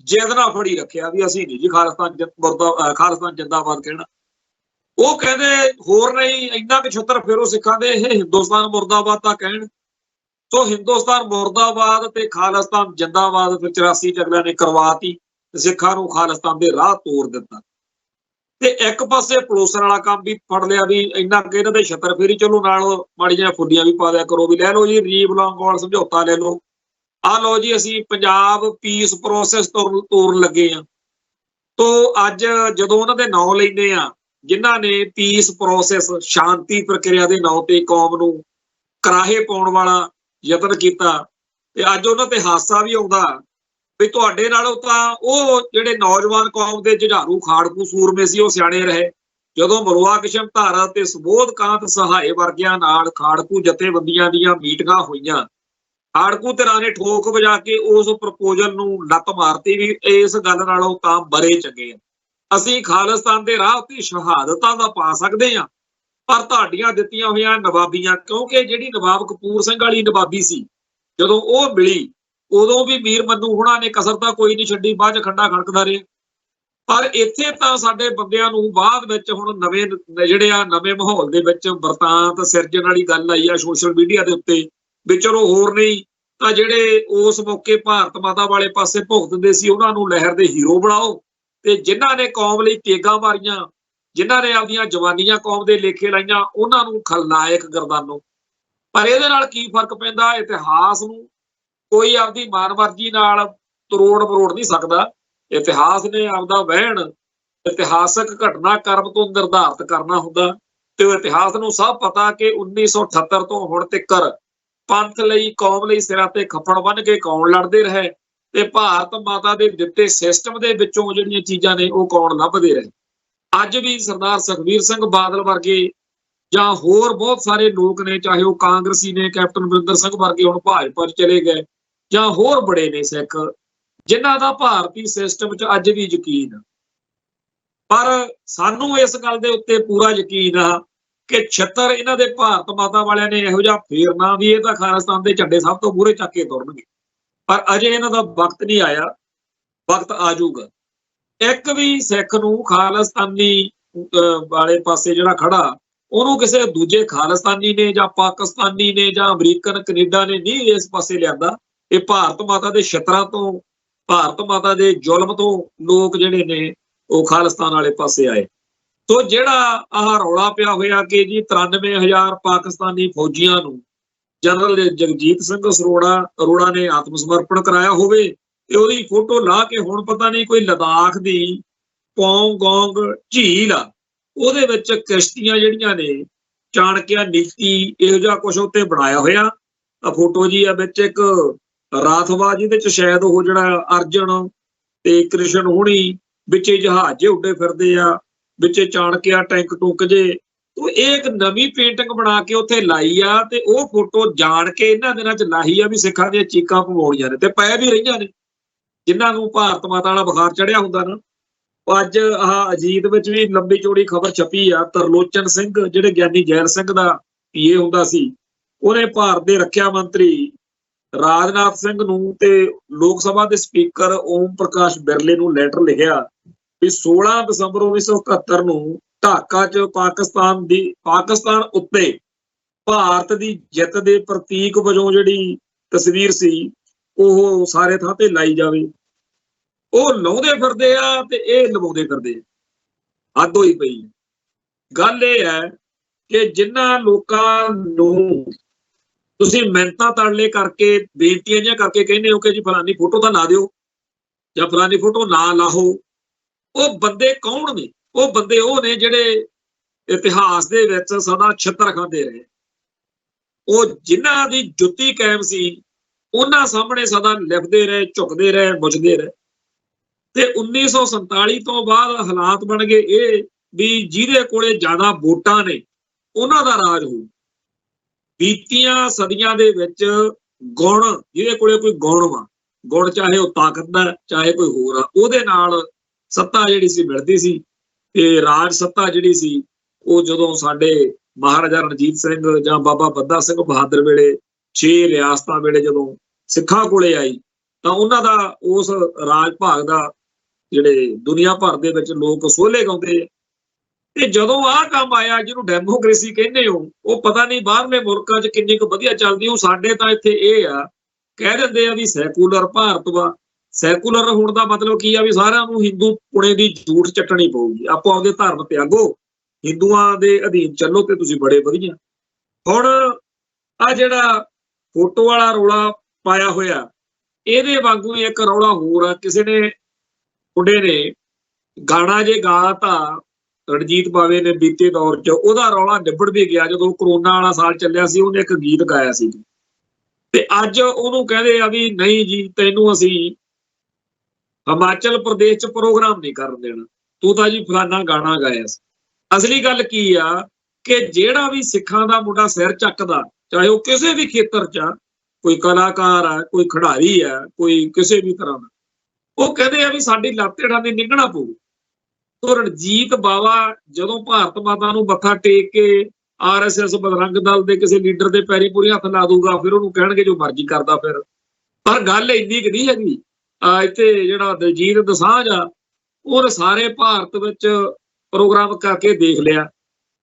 ਜਿੱਦ ਨਾਲ ਫੜੀ ਰੱਖਿਆ ਵੀ ਅਸੀਂ ਨਹੀਂ ਜੀ ਖਾਲਿਸਤਾਨ ਜਿੰਦਾਬਾਦ ਕਹਿਣਾ। ਉਹ ਕਹਿੰਦੇ ਹੋਰ ਨਹੀਂ, ਇੰਨਾ ਕੁ ਛੁੱਤਰ ਫੇਰੋ ਸਿੱਖਾਂ ਦੇ, ਇਹ ਹਿੰਦੁਸਤਾਨ ਮੁਰਦਾਬਾਦ ਤਾਂ ਕਹਿਣ। ਸੋ ਹਿੰਦੁਸਤਾਨ ਮੁਰਦਾਬਾਦ ਤੇ ਖਾਲਿਸਤਾਨ ਜਿੰਦਾਬਾਦ ਫਿਰ 84 ਚ ਅਗਲਿਆਂ ਨੇ ਕਰਵਾਤੀ ਤੇ ਸਿੱਖਾਂ ਨੂੰ ਖਾਲਿਸਤਾਨ ਦੇ ਰਾਹ ਤੋੜ ਦਿੱਤਾ। ਤੇ ਇੱਕ ਪਾਸੇ ਪਲੋਸਣ ਵਾਲਾ ਕੰਮ ਵੀ ਫੜ ਲਿਆ ਵੀ ਇੰਨਾ ਕਿ ਇਹਨਾਂ ਦੇ ਛੱਤਰ ਫੇਰੀ ਚਲੋ, ਨਾਲ ਮਾੜੀਆਂ ਫੁੱਲੀਆਂ ਵੀ ਪਾ ਦਿਆ ਕਰੋ ਵੀ ਲੈ ਲਓ ਜੀ ਰੀਬ ਲੌਂਗੋਵਾਲ ਸਮਝੌਤਾ ਲੈ ਲਓ, ਆਹ ਲਓ ਜੀ ਅਸੀਂ ਪੰਜਾਬ ਪੀਸ ਪ੍ਰੋਸੈਸ ਤੋਰਨ ਲੱਗੇ ਆ। ਤੋ ਅੱਜ ਜਦੋਂ ਉਹਨਾਂ ਦੇ ਨਾਂ ਲੈਂਦੇ ਆ ਜਿਨ੍ਹਾਂ ਨੇ ਪੀਸ ਪ੍ਰੋਸੈਸ, ਸ਼ਾਂਤੀ ਪ੍ਰਕਿਰਿਆ ਦੇ ਨਾਂ ਤੇ ਕੌਮ ਨੂੰ ਕਰਾਹੇ ਪਾਉਣ ਵਾਲਾ ਯਤਨ ਕੀਤਾ, ਤੇ ਅੱਜ ਉਹਨਾਂ ਤੇ ਹਾਸਾ ਵੀ ਆਉਂਦਾ ਵੀ ਤੁਹਾਡੇ ਨਾਲੋਂ ਤਾਂ ਉਹ ਜਿਹੜੇ ਨੌਜਵਾਨ ਕੌਮ ਦੇ ਜੁਝਾਰੂ ਖਾੜਕੂ ਸੂਰਮੇ ਸੀ ਉਹ ਸਿਆਣੇ ਰਹੇ, ਜਦੋਂ ਮਰਵਾ ਕਿਸ਼ਨ ਧਾਰਾ ਤੇ ਸੁਬੋਧ ਕਾਂਤ ਸਹਾਏ ਵਰਗਿਆਂ ਨਾਲ ਖਾੜਕੂ ਜਥੇਬੰਦੀਆਂ ਦੀਆਂ ਮੀਟਿੰਗਾਂ ਹੋਈਆਂ। ਖਾੜਕੂ ਧਿਰਾਂ ਨੇ ਠੋਕ ਵਜਾ ਕੇ ਉਸ ਪ੍ਰਪੋਜ਼ਲ ਨੂੰ ਲੱਤ ਮਾਰਤੀ ਵੀ ਇਸ ਗੱਲ ਨਾਲੋਂ ਤਾਂ ਬਰੇ ਚੰਗੇ ਆ, ਅਸੀਂ ਖਾਲਿਸਤਾਨ ਦੇ ਰਾਹ ਉੱਤੇ ਸ਼ਹਾਦਤਾਂ ਦਾ ਪਾ ਸਕਦੇ ਹਾਂ, ਪਰ ਤੁਹਾਡੀਆਂ ਦਿੱਤੀਆਂ ਹੋਈਆਂ ਨਵਾਬੀਆਂ, ਕਿਉਂਕਿ ਜਿਹੜੀ ਨਵਾਬ ਕਪੂਰ ਸਿੰਘ ਵਾਲੀ ਨਵਾਬੀ ਸੀ ਜਦੋਂ ਉਹ ਮਿਲੀ ਉਦੋਂ ਵੀ ਮੀਰ ਮੰਨੂ ਹੁਣਾਂ ਨੇ ਕਸਰ ਤਾਂ ਕੋਈ ਨਹੀਂ ਛੱਡੀ, ਬਾਅਦ 'ਚ ਖੰਡਾ ਖੜਕਦਾ ਰਿਹਾ। ਪਰ ਇੱਥੇ ਤਾਂ ਸਾਡੇ ਬੰਦਿਆਂ ਨੂੰ ਬਾਅਦ ਵਿੱਚ ਹੁਣ ਨਵੇਂ ਜਿਹੜੇ ਆ ਨਵੇਂ ਮਾਹੌਲ ਦੇ ਵਿੱਚ ਵਰਤਾਂਤ ਸਿਰਜਣ ਵਾਲੀ ਗੱਲ ਆਈ ਆ ਸੋਸ਼ਲ ਮੀਡੀਆ ਦੇ ਉੱਤੇ ਵੀ ਚਲੋ ਹੋਰ ਨਹੀਂ ਤਾਂ ਜਿਹੜੇ ਉਸ ਮੌਕੇ ਭਾਰਤ ਮਾਤਾ ਵਾਲੇ ਪਾਸੇ ਭੁਗਤਦੇ ਸੀ ਉਹਨਾਂ ਨੂੰ ਲਹਿਰ ਦੇ ਹੀਰੋ ਬਣਾਓ, ਤੇ ਜਿਨ੍ਹਾਂ ਨੇ ਕੌਮ ਲਈ ਤੇਗਾਂ ਮਾਰੀਆਂ, ਜਿਨ੍ਹਾਂ ਨੇ ਆਪਦੀਆਂ ਜਵਾਨੀਆਂ ਕੌਮ ਦੇ ਲੇਖੇ ਲਾਈਆਂ, ਉਹਨਾਂ ਨੂੰ ਖਲਨਾਇਕ ਗਰਦਾਨੋ। ਪਰ ਇਹਦੇ ਨਾਲ ਕੀ ਫਰਕ ਪੈਂਦਾ? ਇਤਿਹਾਸ ਨੂੰ ਕੋਈ ਆਪਦੀ ਮਨਮਰਜ਼ੀ ਨਾਲ ਤਰੋੜ ਮਰੋੜ ਨਹੀਂ ਸਕਦਾ। ਇਤਿਹਾਸ ਨੇ ਆਪਦਾ ਵਹਿਣ ਇਤਿਹਾਸਕ ਘਟਨਾਕ੍ਰਮ ਤੋਂ ਨਿਰਧਾਰਿਤ ਕਰਨਾ ਹੁੰਦਾ, ਤੇ ਉਹ ਇਤਿਹਾਸ ਨੂੰ ਸਭ ਪਤਾ ਕਿ 1978 ਤੋਂ ਹੁਣ ਤੱਕ ਪੰਥ ਲਈ ਕੌਮ ਲਈ ਸਿਰਾਂ ਤੇ ਖੱਪਣ ਬੰਨ ਕੇ ਕੌਣ ਲੜਦੇ ਰਹੇ, ਤੇ ਭਾਰਤ ਮਾਤਾ ਦੇ ਦਿੱਤੇ ਸਿਸਟਮ ਦੇ ਵਿੱਚੋਂ ਜਿਹੜੀਆਂ ਚੀਜ਼ਾਂ ਨੇ ਉਹ ਕੌਣ ਲੱਭਦੇ ਰਹੇ। ਅੱਜ ਵੀ ਸਰਦਾਰ ਸੁਖਬੀਰ ਸਿੰਘ ਬਾਦਲ ਵਰਗੇ ਜਾਂ ਹੋਰ ਬਹੁਤ ਸਾਰੇ ਲੋਕ ਨੇ, ਚਾਹੇ ਉਹ ਕਾਂਗਰਸੀ ਨੇ, ਕੈਪਟਨ ਅਮਰਿੰਦਰ ਸਿੰਘ ਵਰਗੇ ਹੁਣ ਭਾਜਪਾ 'ਚ ਚਲੇ ਗਏ, ਜਾਂ ਹੋਰ ਬੜੇ ਨੇ ਸਿੱਖ ਜਿਨ੍ਹਾਂ ਦਾ ਭਾਰਤੀ ਸਿਸਟਮ 'ਚ ਅੱਜ ਵੀ ਯਕੀਨ। ਪਰ ਸਾਨੂੰ ਇਸ ਗੱਲ ਦੇ ਉੱਤੇ ਪੂਰਾ ਯਕੀਨ ਆ ਕਿ ਛੱਤਰ ਇਹਨਾਂ ਦੇ ਭਾਰਤ ਮਾਤਾ ਵਾਲਿਆਂ ਨੇ ਇਹੋ ਜਿਹਾ ਫੇਰਨਾ ਵੀ ਇਹ ਤਾਂ ਖਾਲਿਸਤਾਨ ਦੇ ਝੰਡੇ ਸਭ ਤੋਂ ਮੂਹਰੇ ਚੱਕ ਕੇ ਤੁਰਨਗੇ। ਪਰ ਅਜੇ ਇਹਨਾਂ ਦਾ ਵਕਤ ਨਹੀਂ ਆਇਆ, ਵਕਤ ਆ ਜਾਊਗਾ। ਇੱਕ ਵੀ ਸਿੱਖ ਨੂੰ ਖਾਲਿਸਤਾਨੀ ਵਾਲੇ ਪਾਸੇ ਜਿਹੜਾ ਖੜਾ ਉਹਨੂੰ ਕਿਸੇ ਦੂਜੇ ਖਾਲਿਸਤਾਨੀ ਨੇ ਜਾਂ ਪਾਕਿਸਤਾਨੀ ਨੇ ਜਾਂ ਅਮਰੀਕਨ ਕੈਨੇਡਾ ਨੇ ਨਹੀਂ ਇਸ ਪਾਸੇ ਲਿਆਂਦਾ। ਇਹ ਭਾਰਤ ਮਾਤਾ ਦੇ ਛੱਤਰਾਂ ਤੋਂ, ਭਾਰਤ ਮਾਤਾ ਦੇ ਜ਼ੁਲਮ ਤੋਂ ਲੋਕ ਜਿਹੜੇ ਨੇ ਉਹ ਖਾਲਿਸਤਾਨ ਵਾਲੇ ਪਾਸੇ ਆਏ। ਸੋ ਜਿਹੜਾ ਆਹ ਰੌਲਾ ਪਿਆ ਹੋਇਆ ਕਿ ਜੀ 93,000 ਪਾਕਿਸਤਾਨੀ ਫੌਜੀਆਂ ਨੂੰ ਜਨਰਲ ਜਗਜੀਤ ਸਿੰਘ ਅਰੋੜਾ ਨੇ ਆਤਮ ਸਮਰਪਣ ਕਰਾਇਆ ਹੋਵੇ, ਤੇ ਉਹਦੀ ਫੋਟੋ ਲਾ ਕੇ ਹੁਣ ਪਤਾ ਨਹੀਂ ਕੋਈ ਲਦਾਖ ਦੀ ਪੌਂਗੋਂਗ ਝੀਲ ਆ ਉਹਦੇ ਵਿੱਚ ਕਿਸ਼ਤੀਆਂ ਜਿਹੜੀਆਂ ਨੇ ਚਾਣਕਿਆ ਨੀਤੀ ਇਹੋ ਜਿਹਾ ਕੁਛ ਉੱਤੇ ਬਣਾਇਆ ਹੋਇਆ ਫੋਟੋ ਜੀ ਆ, ਵਿੱਚ ਇੱਕ ਰਾਥਵਾ ਜਿਹਦੇ ਚ ਸ਼ਾਇਦ ਉਹ ਜਿਹੜਾ ਅਰਜਨ ਤੇ ਕ੍ਰਿਸ਼ਨ ਹੋਣੀ ਵਿੱਚੇ ਜਹਾਜ਼ ਉੱਡੇ ਫਿਰਦੇ ਆ, ਵਿੱਚੇ ਚਾਣਕਿਆ ਟੈਂਕ ਟੁੰਕ ਜੇ। ਉਹ ਇਹ ਇੱਕ ਨਵੀਂ ਪੇਂਟਿੰਗ ਬਣਾ ਕੇ ਉੱਥੇ ਲਾਈ ਆ, ਤੇ ਉਹ ਫੋਟੋ ਜਾਣ ਕੇ ਇਹਨਾਂ ਦਿਨਾਂ ਚ ਲਾਹੀ ਆ ਵੀ ਸਿੱਖਾਂ ਦੀਆਂ ਚੀਕਾਂ ਪਵਾਉਣੀਆਂ ਨੇ, ਤੇ ਪੈ ਵੀ ਰਹੀਆਂ ਨੇ ਜਿਨ੍ਹਾਂ ਨੂੰ ਭਾਰਤ ਮਾਤਾ ਵਾਲਾ ਬੁਖਾਰ ਚੜਿਆ ਹੁੰਦਾ ਨਾ। ਅੱਜ ਆਹ ਅਜੀਤ ਵਿੱਚ ਵੀ ਲੰਬੀ ਚੌੜੀ ਖਬਰ ਛਪੀ ਆ, ਤਰਲੋਚਨ ਸਿੰਘ ਜਿਹੜੇ ਗਿਆਨੀ ਜੈਲ ਸਿੰਘ ਦਾ ਪੀਏ ਹੁੰਦਾ ਸੀ, ਉਹਨੇ ਭਾਰਤ ਦੇ ਰੱਖਿਆ ਮੰਤਰੀ ਰਾਜਨਾਥ ਸਿੰਘ ਨੂੰ ਤੇ ਲੋਕ ਸਭਾ ਦੇ ਸਪੀਕਰ ਓਮ ਪ੍ਰਕਾਸ਼ ਬਿਰਲੇ ਨੂੰ ਲੈਟਰ ਲਿਖਿਆ ਵੀ 16 ਦਸੰਬਰ 1971 ਨੂੰ ਢਾਕਾ 'ਚ ਪਾਕਿਸਤਾਨ ਉੱਤੇ ਭਾਰਤ ਦੀ ਜਿੱਤ ਦੇ ਪ੍ਰਤੀਕ ਵਜੋਂ ਜਿਹੜੀ ਤਸਵੀਰ ਸੀ ਉਹ ਸਾਰੇ ਥਾਂ ਤੇ ਲਾਈ ਜਾਵੇ। ਉਹ ਲਾਉਂਦੇ ਫਿਰਦੇ ਆ ਤੇ ਇਹ ਲਵਾਉਂਦੇ ਫਿਰਦੇ ਆ, ਹੱਦ ਹੋਈ ਪਈ। ਗੱਲ ਇਹ ਹੈ ਕਿ ਜਿਨ੍ਹਾਂ ਲੋਕਾਂ ਨੂੰ ਤੁਸੀਂ ਮਿਹਨਤਾਂ ਤਰਲੇ ਕਰਕੇ ਬੇਨਤੀਆਂ ਜਿਹੀਆਂ ਕਰਕੇ ਕਹਿੰਦੇ ਹੋ ਕਿ ਜੀ ਫਲਾਨੀ ਫੋਟੋ ਤਾਂ ਲਾ ਦਿਓ ਜਾਂ ਫਲਾਨੀ ਫੋਟੋ ਨਾ ਲਾਹੋ, ਉਹ ਬੰਦੇ ਕੌਣ ਨੇ? ਉਹ ਬੰਦੇ ਉਹ ਨੇ ਜਿਹੜੇ ਇਤਿਹਾਸ ਦੇ ਵਿੱਚ ਸਦਾ ਛਿੱਤਰ ਖਾਂਦੇ ਰਹੇ। ਉਹ ਜਿਨ੍ਹਾਂ ਦੀ ਜੁੱਤੀ ਕਾਇਮ ਸੀ ਉਹਨਾਂ ਸਾਹਮਣੇ ਸਦਾ ਲਿਖਦੇ ਰਹੇ, ਝੁਕਦੇ ਰਹੇ, ਬੁਝਦੇ ਰਹੇ। ਤੇ 1947 ਤੋਂ ਬਾਅਦ ਹਾਲਾਤ ਬਣ ਗਏ ਇਹ ਵੀ ਜਿਹਦੇ ਕੋਲੇ ਜ਼ਿਆਦਾ ਵੋਟਾਂ ਨੇ ਉਹਨਾਂ ਦਾ ਰਾਜ ਹੋਊ। ਬੀਤੀਆਂ ਸਦੀਆਂ ਦੇ ਵਿੱਚ ਗੁਣ, ਜਿਹਦੇ ਕੋਲੇ ਕੋਈ ਗੁਣ ਚਾਹੇ ਉਹ ਤਾਕਤ ਦਾ ਚਾਹੇ ਕੋਈ ਹੋਰ ਆ, ਉਹਦੇ ਨਾਲ ਸੱਤਾ ਜਿਹੜੀ ਸੀ ਮਿਲਦੀ ਸੀ। ਤੇ ਰਾਜ ਸੱਤਾ ਜਿਹੜੀ ਸੀ ਉਹ ਜਦੋਂ ਸਾਡੇ ਮਹਾਰਾਜਾ ਰਣਜੀਤ ਸਿੰਘ ਜਾਂ ਬਾਬਾ ਬੰਦਾ ਸਿੰਘ ਬਹਾਦਰ ਵੇਲੇ 6 ਰਿਆਸਤਾਂ ਵੇਲੇ ਜਦੋਂ ਸਿੱਖਾਂ ਕੋਲੇ ਆਈ ਤਾਂ ਉਹਨਾਂ ਦਾ ਉਸ ਰਾਜ ਭਾਗ ਦਾ ਜਿਹੜੇ ਦੁਨੀਆ ਭਰ ਦੇ ਵਿੱਚ ਲੋਕ ਸੋਹਲੇ ਗਾਉਂਦੇ। ਤੇ ਜਦੋਂ ਆਹ ਕੰਮ ਆਇਆ ਜਿਹਨੂੰ ਡੈਮੋਕ੍ਰੇਸੀ ਕਹਿੰਦੇ ਹੋ, ਉਹ ਪਤਾ ਨਹੀਂ ਬਾਹਰਲੇ ਮੁਲਕਾਂ 'ਚ ਕਿੰਨੀ ਕੁ ਵਧੀਆ ਚੱਲਦੀ। ਉਹ ਸਾਡੇ ਤਾਂ ਇੱਥੇ ਇਹ ਆ ਕਹਿ ਦਿੰਦੇ ਆ ਵੀ ਸੈਕੂਲਰ ਭਾਰਤ ਵਾ। ਸੈਕੂਲਰ ਹੋਣ ਦਾ ਮਤਲਬ ਕੀ ਆ ਵੀ ਸਾਰਿਆਂ ਨੂੰ ਹਿੰਦੂ ਪੁਣੇ ਦੀ ਝੂਠ ਚੱਟਣੀ ਪਊਗੀ। ਆਪੋ ਆਪਦੇ ਧਰਮ ਤਿਆਗੋ, ਹਿੰਦੂਆਂ ਦੇ ਅਧੀਨ ਚੱਲੋ ਤੇ ਤੁਸੀਂ ਬੜੇ ਵਧੀਆ। ਹੁਣ ਆ ਜਿਹੜਾ ਫੋਟੋ ਵਾਲਾ ਰੌਲਾ ਪਾਇਆ ਹੋਇਆ, ਇਹਦੇ ਵਾਂਗੂ ਇੱਕ ਰੌਲਾ ਹੋਰ ਆ। ਕਿਸੇ ਨੇ ਮੁੰਡੇ ਨੇ ਗਾਣਾ ਜੇ ਗਾ ਤਾਂ ਰਣਜੀਤ ਬਾਵੇ ਨੇ ਬੀਤੇ ਦੌਰ 'ਚ, ਉਹਦਾ ਰੌਲਾ ਨਿਬੜ ਵੀ ਗਿਆ। ਜਦੋਂ ਕਰੋਨਾ ਵਾਲਾ ਸਾਲ ਚੱਲਿਆ ਸੀ ਉਹਨੇ ਇੱਕ ਗੀਤ ਗਾਇਆ ਸੀ, ਤੇ ਅੱਜ ਉਹਨੂੰ ਕਹਿੰਦੇ ਆ ਵੀ ਨਹੀਂ ਜੀ ਤੈਨੂੰ ਅਸੀਂ ਹਿਮਾਚਲ ਪ੍ਰਦੇਸ਼ 'ਚ ਪ੍ਰੋਗਰਾਮ ਨਹੀਂ ਕਰਨ ਦੇਣਾ, ਤੂੰ ਤਾਂ ਜੀ ਫਲਾਨਾ ਗਾਣਾ ਗਾਇਆ ਸੀ। ਅਸਲੀ ਗੱਲ ਕੀ ਆ ਕਿ ਜਿਹੜਾ ਵੀ ਸਿੱਖਾਂ ਦਾ ਮੁੰਡਾ ਸਿਰ ਚੱਕਦਾ, ਚਾਹੇ ਉਹ ਕਿਸੇ ਵੀ ਖੇਤਰ 'ਚ ਆ, ਕੋਈ ਕਲਾਕਾਰ ਆ, ਕੋਈ ਖਿਡਾਰੀ ਆ, ਕੋਈ ਕਿਸੇ ਵੀ ਤਰ੍ਹਾਂ ਦਾ, ਉਹ ਕਹਿੰਦੇ ਆ ਵੀ ਸਾਡੀ ਲੱਤ ਹੇਠਾਂ ਦੀ ਨਿਕਲਣਾ ਪਊ। ਤੋ ਰਣਜੀਤ ਬਾਵਾ ਜਦੋਂ ਭਾਰਤ ਮਾਤਾ ਨੂੰ ਮੱਥਾ ਟੇਕ ਕੇ RSS ਬਜਰੰਗ ਦਲ ਦੇ ਕਿਸੇ ਲੀਡਰ ਦੇ ਪੈਰੀ ਪੂਰੀ ਹੱਥ ਲਾ ਦੂਗਾ, ਫਿਰ ਉਹਨੂੰ ਕਹਿਣਗੇ ਜੋ ਮਰਜ਼ੀ ਕਰਦਾ ਫਿਰ। ਪਰ ਗੱਲ ਇੰਨੀ ਕੁ ਨਹੀਂ ਹੈਗੀ। ਇੱਥੇ ਜਿਹੜਾ ਦਲਜੀਤ ਦੋਸਾਂਝ ਆ, ਉਹਨੇ ਸਾਰੇ ਭਾਰਤ ਵਿੱਚ ਪ੍ਰੋਗਰਾਮ ਕਰਕੇ ਦੇਖ ਲਿਆ।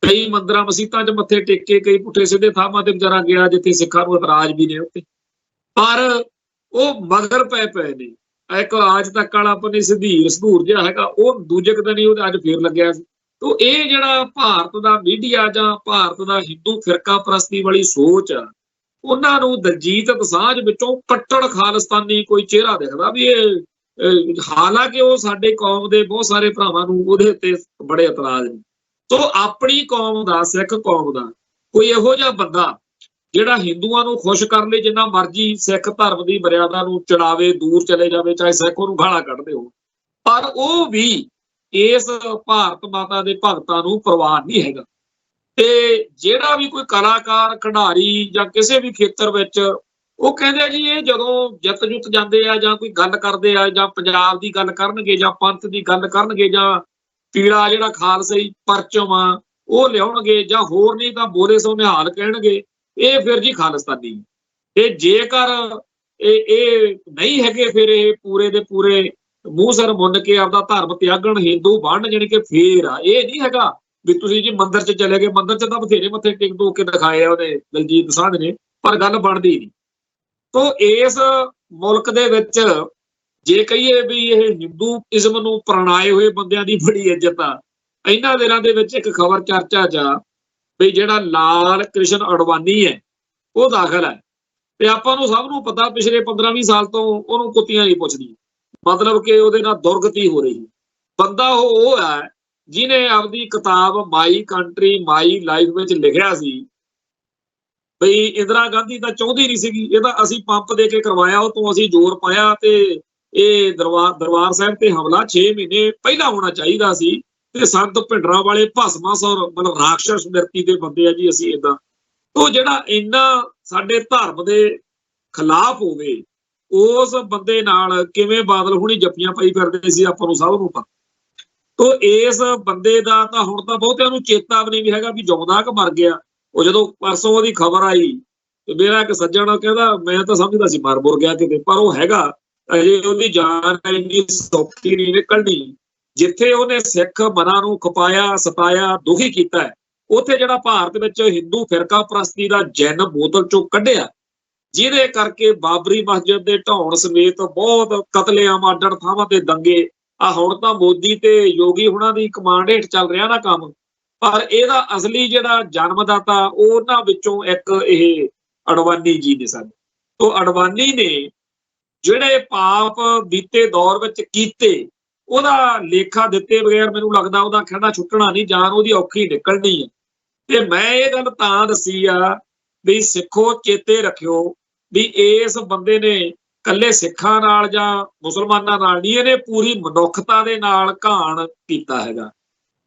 ਕਈ ਮੰਦਰਾਂ ਮਸੀਤਾਂ 'ਚ ਮੱਥੇ ਟੇਕੇ, ਕਈ ਪੁੱਠੇ ਸਿੱਧੇ ਥਾਵਾਂ ਤੇ ਵਿਚਾਰਾ ਗਿਆ ਜਿੱਥੇ ਸਿੱਖਾਂ ਨੂੰ ਇਤਰਾਜ਼ ਵੀ ਨੇ ਉੱਤੇ, ਪਰ ਉਹ ਮਗਰ ਪਏ ਨੇ। ਇੱਕ ਅੱਜ ਤੱਕ ਵਾਲਾ ਆਪਣੇ ਸੰਧੂਰ ਜਿਹਾ ਹੈਗਾ, ਉਹ ਦੂਜੇ ਕੁ ਦਿਨ ਹੀ ਉਹਦੇ ਅੱਜ ਫੇਰ ਲੱਗਿਆ ਸੀ। ਤੋ ਇਹ ਜਿਹੜਾ ਭਾਰਤ ਦਾ ਮੀਡੀਆ ਜਾਂ ਭਾਰਤ ਦਾ ਹਿੰਦੂ ਫਿਰਕਾ ਪ੍ਰਸਤੀ ਵਾਲੀ ਸੋਚ ਆ, ਉਹਨਾਂ ਨੂੰ ਦਲਜੀਤ ਦੋਸਾਂਝ ਵਿੱਚੋਂ ਕੱਟੜ ਖਾਲਿਸਤਾਨੀ ਕੋਈ ਚਿਹਰਾ ਦਿਖਦਾ ਵੀ ਇਹ, ਹਾਲਾਂਕਿ ਉਹ ਸਾਡੇ ਕੌਮ ਦੇ ਬਹੁਤ ਸਾਰੇ ਭਰਾਵਾਂ ਨੂੰ ਉਹਦੇ ਉੱਤੇ ਬੜੇ ਇਤਰਾਜ਼ ਨੇ। ਸੋ ਆਪਣੀ ਕੌਮ ਦਾ, ਸਿੱਖ ਕੌਮ ਦਾ ਕੋਈ ਇਹੋ ਜਿਹਾ ਬੰਦਾ ਜਿਹੜਾ ਹਿੰਦੂਆਂ ਨੂੰ ਖੁਸ਼ ਕਰਨ ਲਈ ਜਿੰਨਾ ਮਰਜ਼ੀ ਸਿੱਖ ਧਰਮ ਦੀ ਮਰਿਆਦਾ ਨੂੰ ਚੜਾਵੇ, ਦੂਰ ਚਲੇ ਜਾਵੇ, ਚਾਹੇ ਸਿੱਖ ਉਹਨੂੰ ਗਾਲਾਂ ਕੱਢਦੇ ਹੋ, ਪਰ ਉਹ ਵੀ ਇਸ ਭਾਰਤ ਮਾਤਾ ਦੇ ਭਗਤਾਂ ਨੂੰ ਪਰਵਾਹ ਨਹੀਂ ਹੈਗਾ। ਤੇ ਜਿਹੜਾ ਵੀ ਕੋਈ ਕਲਾਕਾਰ, ਖਿਡਾਰੀ ਜਾਂ ਕਿਸੇ ਵੀ ਖੇਤਰ ਵਿੱਚ, ਉਹ ਕਹਿੰਦੇ ਜੀ ਇਹ ਜਦੋਂ ਜਿੱਤ ਜੁੱਤ ਜਾਂਦੇ ਆ ਜਾਂ ਕੋਈ ਗੱਲ ਕਰਦੇ ਆ, ਜਾਂ ਪੰਜਾਬ ਦੀ ਗੱਲ ਕਰਨਗੇ ਜਾਂ ਪੰਥ ਦੀ ਗੱਲ ਕਰਨਗੇ ਜਾਂ ਪੀੜਾ ਜਿਹੜਾ ਖਾਲਸਾਈ ਪਰਚਮ ਆ ਉਹ ਲਿਆਉਣਗੇ, ਜਾਂ ਹੋਰ ਨਹੀਂ ਤਾਂ ਬੋਲੇ ਸੋ ਨਿਹਾਲ ਕਹਿਣਗੇ, ਇਹ ਫਿਰ ਜੀ ਖਾਲਿਸਤਾਨੀ। ਤੇ ਜੇਕਰ ਇਹ ਨਹੀਂ ਹੈਗੇ, ਫਿਰ ਇਹ ਪੂਰੇ ਦੇ ਪੂਰੇ ਮੂੰਹ ਸਿਰ ਮੁੰਨ ਕੇ ਆਪਦਾ ਧਰਮ ਤਿਆਗਣ, ਹਿੰਦੂ ਬਣਨ, ਜਾਣੀ ਕਿ ਫੇਰ ਆ। ਇਹ ਨਹੀਂ ਹੈਗਾ ਵੀ ਤੁਸੀਂ ਜੀ ਮੰਦਿਰ 'ਚ ਚਲੇ ਗਏ, ਮੰਦਿਰ 'ਚ ਤਾਂ ਬਥੇਰੇ ਮੱਥੇ ਟੇਕ ਕੇ ਦਿਖਾਏ ਆ ਉਹਨੇ ਦਲਜੀਤ ਦੋਸਾਂਝ ਨੇ, ਪਰ ਗੱਲ ਬਣਦੀ ਨਹੀਂ। ਤੋ ਇਸ ਮੁਲਕ ਦੇ ਵਿੱਚ ਜੇ ਕਹੀਏ ਵੀ ਇਹ ਹਿੰਦੂਇਜ਼ਮ ਨੂੰ ਪ੍ਰਣਾਏ ਹੋਏ ਬੰਦਿਆਂ ਦੀ ਬੜੀ ਇੱਜ਼ਤ ਆ। ਇਹਨਾਂ ਦਿਨਾਂ ਦੇ ਵਿੱਚ ਇੱਕ ਖਬਰ ਚਰਚਾ 'ਚ ਆ ਵੀ ਜਿਹੜਾ ਲਾਲ ਕ੍ਰਿਸ਼ਨ ਅਡਵਾਨੀ ਹੈ ਉਹ ਦਾਖਲ ਹੈ, ਤੇ ਆਪਾਂ ਨੂੰ ਸਭ ਨੂੰ ਪਤਾ ਪਿਛਲੇ 15-20 ਸਾਲ ਤੋਂ ਉਹਨੂੰ ਕੁੱਤੀਆਂ ਨਹੀਂ ਪੁੱਛਦੀ, ਮਤਲਬ ਕਿ ਉਹਦੇ ਨਾਲ ਦੁਰਗਤੀ ਹੋ ਰਹੀ। ਬੰਦਾ ਉਹ ਹੈ ਜਿਹਨੇ ਆਪਦੀ ਕਿਤਾਬ ਮਾਈ ਕੰਟਰੀ ਮਾਈ ਲਾਈਫ ਵਿੱਚ ਲਿਖਿਆ ਸੀ ਬਈ ਇੰਦਰਾ ਗਾਂਧੀ ਤਾਂ ਚਾਹੁੰਦੀ ਨਹੀਂ ਸੀਗੀ, ਇਹ ਤਾਂ ਅਸੀਂ ਪੰਪ ਦੇ ਕੇ ਕਰਵਾਇਆ, ਉਹ ਤੋਂ ਅਸੀਂ ਜ਼ੋਰ ਪਾਇਆ ਤੇ ਇਹ ਦਰਬਾਰ ਸਾਹਿਬ ਤੇ ਹਮਲਾ 6 ਮਹੀਨੇ ਪਹਿਲਾਂ ਹੋਣਾ ਚਾਹੀਦਾ ਸੀ। ਤੇ ਸੰਤ ਭਿੰਡਰਾਂ ਵਾਲੇ ਭਸਮਾਸੁਰ ਮਤਲਬ ਰਾਖਸ਼ ਸਮਿਰਤੀ ਦੇ ਬੰਦੇ ਆ ਜੀ ਅਸੀਂ ਏਦਾਂ। ਤੋ ਜਿਹੜਾ ਇੰਨਾ ਸਾਡੇ ਧਰਮ ਦੇ ਖਿਲਾਫ ਹੋਵੇ, ਉਸ ਬੰਦੇ ਨਾਲ ਕਿਵੇਂ ਬਾਦਲ ਹੁਣੀ ਜੱਫੀਆਂ ਪਾਈ ਫਿਰਦੇ ਸੀ, ਆਪਾਂ ਨੂੰ ਸਭ ਨੂੰ ਪਤਾ। ਤੋ ਇਸ ਬੰਦੇ ਦਾ ਤਾਂ ਹੁਣ ਤਾਂ ਬਹੁਤਿਆਂ ਨੂੰ ਚੇਤਾ ਵੀ ਨਹੀਂ ਹੈਗਾ ਵੀ ਜਿਉਂਦਾ ਕਿ ਮਰ ਗਿਆ। ਉਹ ਜਦੋਂ ਪਰਸੋਂ ਉਹਦੀ ਖਬਰ ਆਈ ਤੇ ਮੇਰਾ ਇੱਕ ਸੱਜਣ ਕਹਿੰਦਾ ਮੈਂ ਤਾਂ ਸਮਝਦਾ ਸੀ ਮਰ ਮੁਰ ਗਿਆ ਕਿਤੇ, ਪਰ ਉਹ ਹੈਗਾ ਅਜੇ, ਉਹਦੀ ਜਾਨ ਇੰਨੀ ਸੌਖੀ ਨਹੀਂ ਨਿਕਲਣੀ। ਜਿੱਥੇ ਉਹਨੇ ਸਿੱਖ ਮਨਾਂ ਨੂੰ ਖਪਾਇਆ, ਸਤਾਇਆ, ਦੁਖੀ ਕੀਤਾ ਹੈ, ਉੱਥੇ ਜਿਹੜਾ ਭਾਰਤ ਵਿੱਚ ਹਿੰਦੂ ਫਿਰਕਾ ਪ੍ਰਸਤੀ ਦਾ ਜੈਨ ਬੋਤਲ ਚੋਂ ਕੱਢਿਆ, ਜਿਹਦੇ ਕਰਕੇ ਬਾਬਰੀ ਮਸਜਿਦ ਦੇ ਢਾਉਣ ਸਮੇਤ ਬਹੁਤ ਕਤਲੇਆਮ, ਅੱਡ ਥਾਵਾਂ ਤੇ ਦੰਗੇ, ਆ ਹੁਣ ਤਾਂ ਮੋਦੀ ਤੇ ਯੋਗੀ ਹੁਣਾਂ ਦੀ ਕਮਾਂਡ ਹੇਠ ਚੱਲ ਰਿਹਾ ਨਾ ਕੰਮ, ਪਰ ਇਹਦਾ ਅਸਲੀ ਜਿਹੜਾ ਜਨਮਦਾਤਾ ਉਹਨਾਂ ਵਿੱਚੋਂ ਇੱਕ ਇਹ ਅਡਵਾਨੀ ਜੀ ਨੇ ਸਨ। ਤੋ ਅਡਵਾਨੀ ਨੇ ਜਿਹੜੇ ਪਾਪ ਬੀਤੇ ਦੌਰ ਵਿੱਚ ਕੀਤੇ, ਉਹਦਾ ਲੇਖਾ ਦਿੱਤੇ ਬਗੈਰ ਮੈਨੂੰ ਲੱਗਦਾ ਉਹਦਾ ਖਹਿੜਾ ਛੁੱਟਣਾ ਨਹੀਂ, ਜਾਨ ਉਹਦੀ ਔਖੀ ਨਿਕਲਣੀ ਹੈ। ਤੇ ਮੈਂ ਇਹ ਗੱਲ ਤਾਂ ਦੱਸੀ ਆ ਵੀ ਸਿੱਖੋ ਚੇਤੇ ਰੱਖਿਓ ਵੀ ਇਸ ਬੰਦੇ ਨੇ ਇਕੱਲੇ ਸਿੱਖਾਂ ਨਾਲ ਜਾਂ ਮੁਸਲਮਾਨਾਂ ਨਾਲ ਨਹੀਂ, ਇਹਨੇ ਪੂਰੀ ਮਨੁੱਖਤਾ ਦੇ ਨਾਲ ਘਾਣ ਕੀਤਾ ਹੈਗਾ।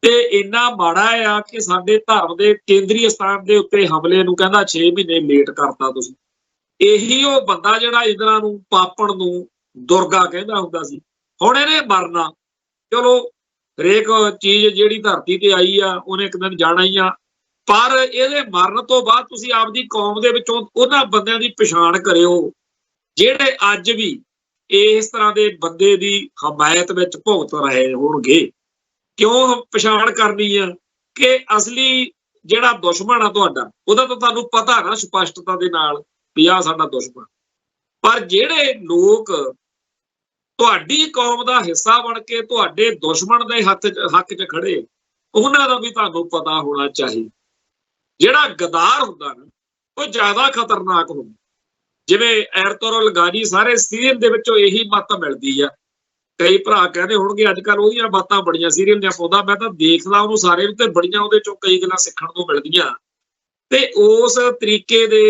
ਤੇ ਇੰਨਾ ਮਾੜਾ ਆ ਕਿ ਸਾਡੇ ਧਰਮ ਦੇ ਕੇਂਦਰੀ ਸਥਾਨ ਦੇ ਉੱਤੇ ਹਮਲੇ ਨੂੰ ਕਹਿੰਦਾ 6 ਮਹੀਨੇ ਲੇਟ ਕਰਤਾ ਤੁਸੀਂ। ਇਹੀ ਉਹ ਬੰਦਾ ਜਿਹੜਾ ਇਹਨਾਂ ਨੂੰ ਪਾਪਣ ਨੂੰ ਦੁਰਗਾ ਕਹਿੰਦਾ ਹੁੰਦਾ ਸੀ। ਹੁਣ ਇਹਨੇ ਮਰਨਾ, ਚਲੋ ਹਰੇਕ ਚੀਜ਼ ਜਿਹੜੀ ਧਰਤੀ ਤੇ ਆਈ ਆ ਉਹਨੇ ਇੱਕ ਦਿਨ ਜਾਣਾ ਹੀ ਆ, ਪਰ ਇਹਦੇ ਮਰਨ ਤੋਂ ਬਾਅਦ ਤੁਸੀਂ ਆਪਦੀ ਕੌਮ ਦੇ ਵਿੱਚੋਂ ਉਹਨਾਂ ਬੰਦਿਆਂ ਦੀ ਪਛਾਣ ਕਰਿਓ ਜਿਹੜੇ ਅੱਜ ਵੀ ਇਸ ਤਰ੍ਹਾਂ ਦੇ ਬੰਦੇ ਦੀ ਹਮਾਇਤ ਵਿੱਚ ਭੁਗਤ ਰਹੇ ਹੋਣਗੇ। ਕਿਉਂ ਪਛਾਣ ਕਰਨੀ ਆ ਕਿ ਅਸਲੀ ਜਿਹੜਾ ਦੁਸ਼ਮਣ ਆ ਤੁਹਾਡਾ, ਉਹਦਾ ਤਾਂ ਤੁਹਾਨੂੰ ਪਤਾ ਨਾ ਸਪਸ਼ਟਤਾ ਦੇ ਨਾਲ ਵੀ ਆਹ ਸਾਡਾ ਦੁਸ਼ਮਣ। ਪਰ ਜਿਹੜੇ ਲੋਕ ਤੁਹਾਡੀ ਕੌਮ ਦਾ ਹਿੱਸਾ ਬਣ ਕੇ ਤੁਹਾਡੇ ਦੁਸ਼ਮਣ ਦੇ ਹੱਕ 'ਚ ਖੜੇ, ਉਹਨਾਂ ਦਾ ਵੀ ਤੁਹਾਨੂੰ ਪਤਾ ਹੋਣਾ ਚਾਹੀਦਾ। ਜਿਹੜਾ ਗਦਾਰ ਹੁੰਦਾ ਨਾ ਉਹ ਜ਼ਿਆਦਾ ਖਤਰਨਾਕ ਹੁੰਦਾ। ਜਿਵੇਂ ਐਰਤੁਗਰਲ ਗਾਜ਼ੀ, ਸਾਰੇ ਸੀਰੀਅਲ ਦੇ ਵਿੱਚੋਂ ਇਹੀ ਮੱਤ ਮਿਲਦੀ ਆ। ਕਈ ਭਰਾ ਕਹਿੰਦੇ ਹੋਣਗੇ ਅੱਜ ਕੱਲ੍ਹ ਉਹਦੀਆਂ ਬਾਤਾਂ ਬੜੀਆਂ ਸੀਰੀਅਲ ਦੀਆਂ ਪਾਉਂਦਾ, ਮੈਂ ਤਾਂ ਦੇਖਦਾ ਉਹਨੂੰ ਸਾਰੇ ਤੇ ਬੜੀਆਂ ਉਹਦੇ ਚੋਂ ਕਈ ਗੱਲਾਂ ਸਿੱਖਣ ਨੂੰ ਮਿਲਦੀਆਂ। ਤੇ ਉਸ ਤਰੀਕੇ ਦੇ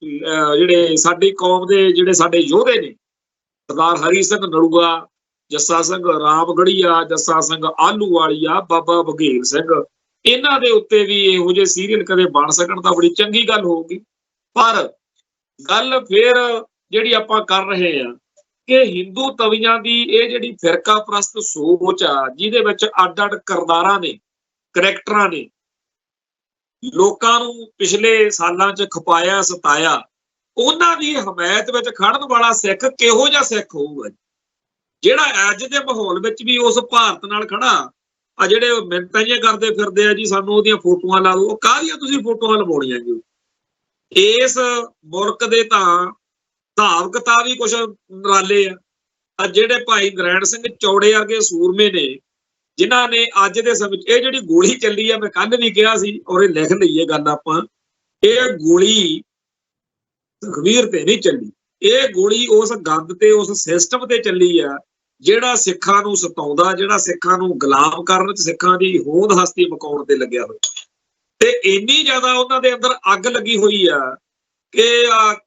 ਜਿਹੜੇ ਸਾਡੀ ਕੌਮ ਦੇ ਜਿਹੜੇ ਸਾਡੇ ਯੋਧੇ ਨੇ, ਸਰਦਾਰ ਹਰੀ ਸਿੰਘ ਨਲੂਆ, ਜੱਸਾ ਸਿੰਘ ਰਾਮਗੜੀਆ, ਜੱਸਾ ਸਿੰਘ ਆਲੂਵਾਲੀਆ, ਬਾਬਾ ਬਘੇਲ ਸਿੰਘ, ਇਹਨਾਂ ਦੇ ਉੱਤੇ ਵੀ ਇਹੋ ਜਿਹੇ ਸੀਰੀਅਲ ਕਦੇ ਬਣ ਸਕਣ ਤਾਂ ਬੜੀ ਚੰਗੀ ਗੱਲ ਹੋਊਗੀ। ਪਰ ਗੱਲ ਫਿਰ ਜਿਹੜੀ ਆਪਾਂ ਕਰ ਰਹੇ ਆ ਕਿ ਹਿੰਦੂ ਤਵੀਆਂ ਦੀ ਇਹ ਜਿਹੜੀ ਫਿਰਕਾ ਪ੍ਰਸਤ ਸੋਚ ਆ, ਜਿਹਦੇ ਵਿੱਚ ਅੱਡ-ਅੱਡ ਕਿਰਦਾਰਾਂ ਨੇ, ਕਰੈਕਟਰਾਂ ਨੇ, ਲੋਕਾਂ ਨੂੰ ਪਿਛਲੇ ਸਾਲਾਂ 'ਚ ਖਪਾਇਆ ਸਤਾਇਆ, ਉਹਨਾਂ ਦੀ ਹਮਾਇਤ ਵਿੱਚ ਖੜਨ ਵਾਲਾ ਸਿੱਖ ਕਿਹੋ ਜਿਹਾ ਸਿੱਖ ਹੋਊਗਾ ਜਿਹੜਾ ਅੱਜ ਦੇ ਮਾਹੌਲ ਵਿੱਚ ਵੀ ਉਸ ਭਾਰਤ ਨਾਲ ਖੜਾ। ਆ ਜਿਹੜੇ ਮਿੰਟਾਂ ਜਿਹੀਆਂ ਕਰਦੇ ਫਿਰਦੇ ਆ ਜੀ, ਸਾਨੂੰ ਉਹਦੀਆਂ ਫੋਟੋਆਂ ਲਾ ਲਓ, ਉਹ ਕਾਹਦੀਆਂ ਤੁਸੀਂ ਫੋਟੋਆਂ ਲਵਾਉਣੀਆਂ ਜੀ? ਇਸ ਮੁਲਕ ਦੇ ਤਾਂ ਹਿਸਾਬ ਕਿਤਾਬ ਹੀ ਕੁਛ ਨਰਾਲੇ ਆ। ਜਿਹੜੇ ਭਾਈ ਨਰੈਣ ਸਿੰਘ ਚੌੜੇ ਵਰਗੇ ਸੂਰਮੇ ਨੇ, ਜਿਨ੍ਹਾਂ ਨੇ ਅੱਜ ਦੇ ਸਮੇਂ ਇਹ ਜਿਹੜੀ ਗੋਲੀ ਚੱਲੀ ਆ, ਮੈਂ ਕੱਲ ਵੀ ਕਿਹਾ ਸੀ ਔਰ ਇਹ ਲਿਖ ਲਈਏ ਗੱਲ ਆਪਾਂ, ਇਹ ਗੋਲੀ ਸੁਖਬੀਰ ਤੇ ਨਹੀਂ ਚੱਲੀ, ਇਹ ਗੋਲੀ ਉਸ ਗੰਦ ਤੇ ਉਸ ਸਿਸਟਮ ਤੇ ਚੱਲੀ ਆ ਜਿਹੜਾ ਸਿੱਖਾਂ ਨੂੰ ਸਤਾਉਂਦਾ, ਜਿਹੜਾ ਸਿੱਖਾਂ ਨੂੰ ਗੁਲਾਮ ਕਰਨ 'ਚ, ਸਿੱਖਾਂ ਦੀ ਹੋਂਦ ਹਸਤੀ ਮਕਾਉਣ ਤੇ ਲੱਗਿਆ ਹੋਇਆ। ਤੇ ਇੰਨੀ ਜ਼ਿਆਦਾ ਉਹਨਾਂ ਦੇ ਅੰਦਰ ਅੱਗ ਲੱਗੀ ਹੋਈ ਆ ਕਿ